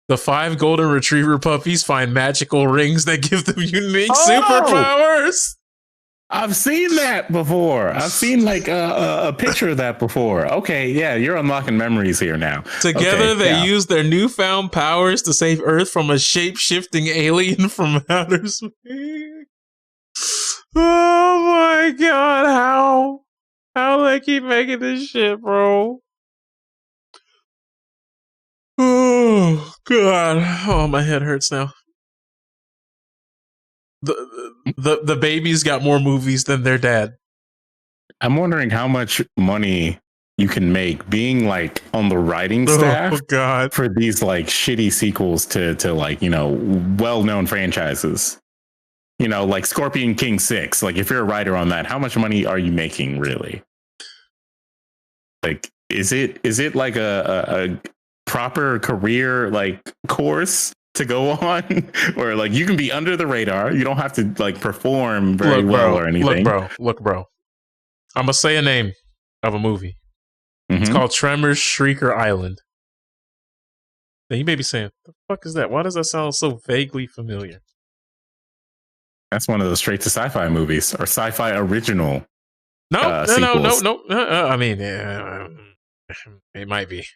[SPEAKER 1] The 5 golden retriever puppies find magical rings that give them unique superpowers.
[SPEAKER 2] I've seen that before. I've seen like a picture of that before. Okay, yeah, you're unlocking memories here now.
[SPEAKER 1] Together, they use their newfound powers to save Earth from a shape-shifting alien from outer space. Oh my God, how they keep making this shit, bro? Oh God, oh my head hurts now. The babies got more movies than their dad.
[SPEAKER 2] I'm wondering how much money you can make being like on the writing staff for these like shitty sequels to like, you know, well-known franchises. You know, like Scorpion King 6. Like if you're a writer on that, how much money are you making really? Like is it like a proper career like course to go on, or like you can be under the radar, you don't have to like perform very well or anything?
[SPEAKER 1] Look, bro. I'm gonna say a name of a movie. Mm-hmm. It's called Tremors: Shrieker Island. Now you may be saying, "The fuck is that? Why does that sound so vaguely familiar?"
[SPEAKER 2] That's one of the straight to sci-fi movies or sci-fi original.
[SPEAKER 1] No. I mean, it might be.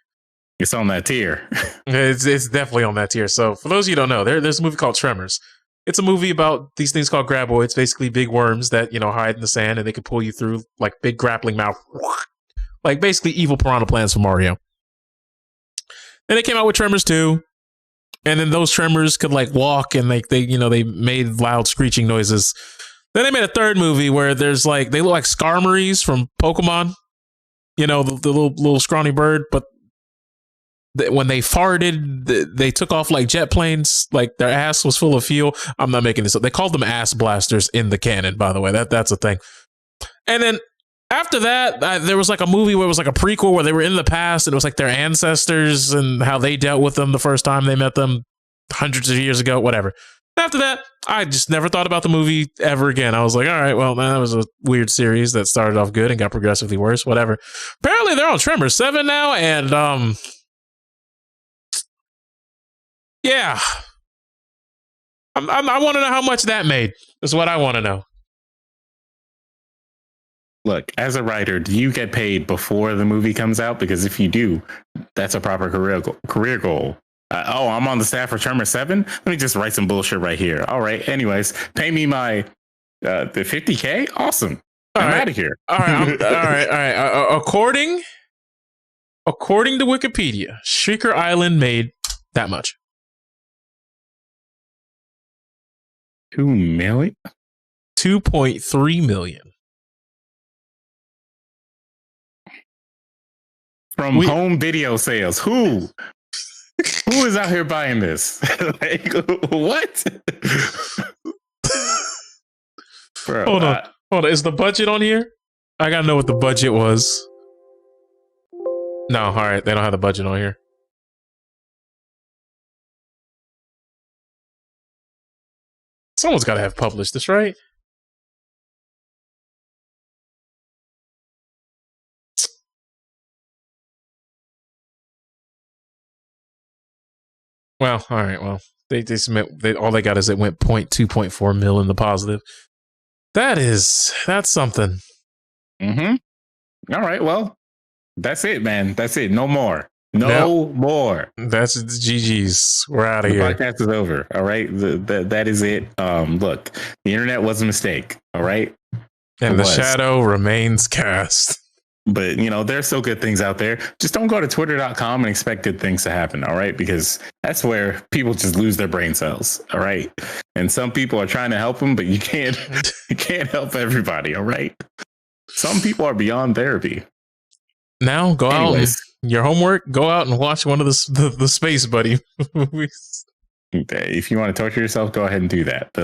[SPEAKER 2] It's on that tier.
[SPEAKER 1] It's definitely on that tier. So for those of you who don't know, there's a movie called Tremors. It's a movie about these things called graboids, basically big worms that, you know, hide in the sand and they can pull you through like big grappling mouth. Like basically evil piranha plants from Mario. Then they came out with Tremors 2. And then those tremors could like walk and like they made loud screeching noises. Then they made a third movie where there's like, they look like Skarmories from Pokemon. You know, the little scrawny bird, but when they farted, they took off like jet planes, like their ass was full of fuel. I'm not making this up. They called them ass blasters in the canon, by the way. That's a thing. And then after that, there was like a movie where it was like a prequel where they were in the past and it was like their ancestors and how they dealt with them the first time they met them hundreds of years ago, whatever. After that, I just never thought about the movie ever again. I was like, all right, well, man, that was a weird series that started off good and got progressively worse, whatever. Apparently they're on Tremors 7 now, and yeah. I want to know how much that made. Is what I want to know.
[SPEAKER 2] Look, as a writer, do you get paid before the movie comes out? Because if you do, that's a proper career goal. I'm on the staff for Tremors 7. Let me just write some bullshit right here. All right. Anyways, pay me my the $50K. Awesome. I'm out of here.
[SPEAKER 1] All right. According to Wikipedia, Shrieker Island made that much.
[SPEAKER 2] 2 million?
[SPEAKER 1] 2.3 million.
[SPEAKER 2] From home video sales. Who is out here buying this? Like, what?
[SPEAKER 1] Bro, hold on. Is the budget on here? I gotta know what the budget was. No, all right, they don't have the budget on here. Someone's got to have published this, right? Well, all right. Well, all they got is it went 2.4 mil in the positive. That's something.
[SPEAKER 2] All right. Well, that's it, man. That's it. No more. No more.
[SPEAKER 1] That's GG's. We're out of here.
[SPEAKER 2] The podcast is over. All right. That is it. Look, the internet was a mistake. All right.
[SPEAKER 1] And the shadow remains cast.
[SPEAKER 2] But, there's still good things out there. Just don't go to twitter.com and expect good things to happen. All right. Because that's where people just lose their brain cells. All right. And some people are trying to help them, but you can't help everybody. All right. Some people are beyond therapy.
[SPEAKER 1] Now go out and your homework, go out and watch one of the Space Buddy movies.
[SPEAKER 2] If you want to torture yourself, go ahead and do that.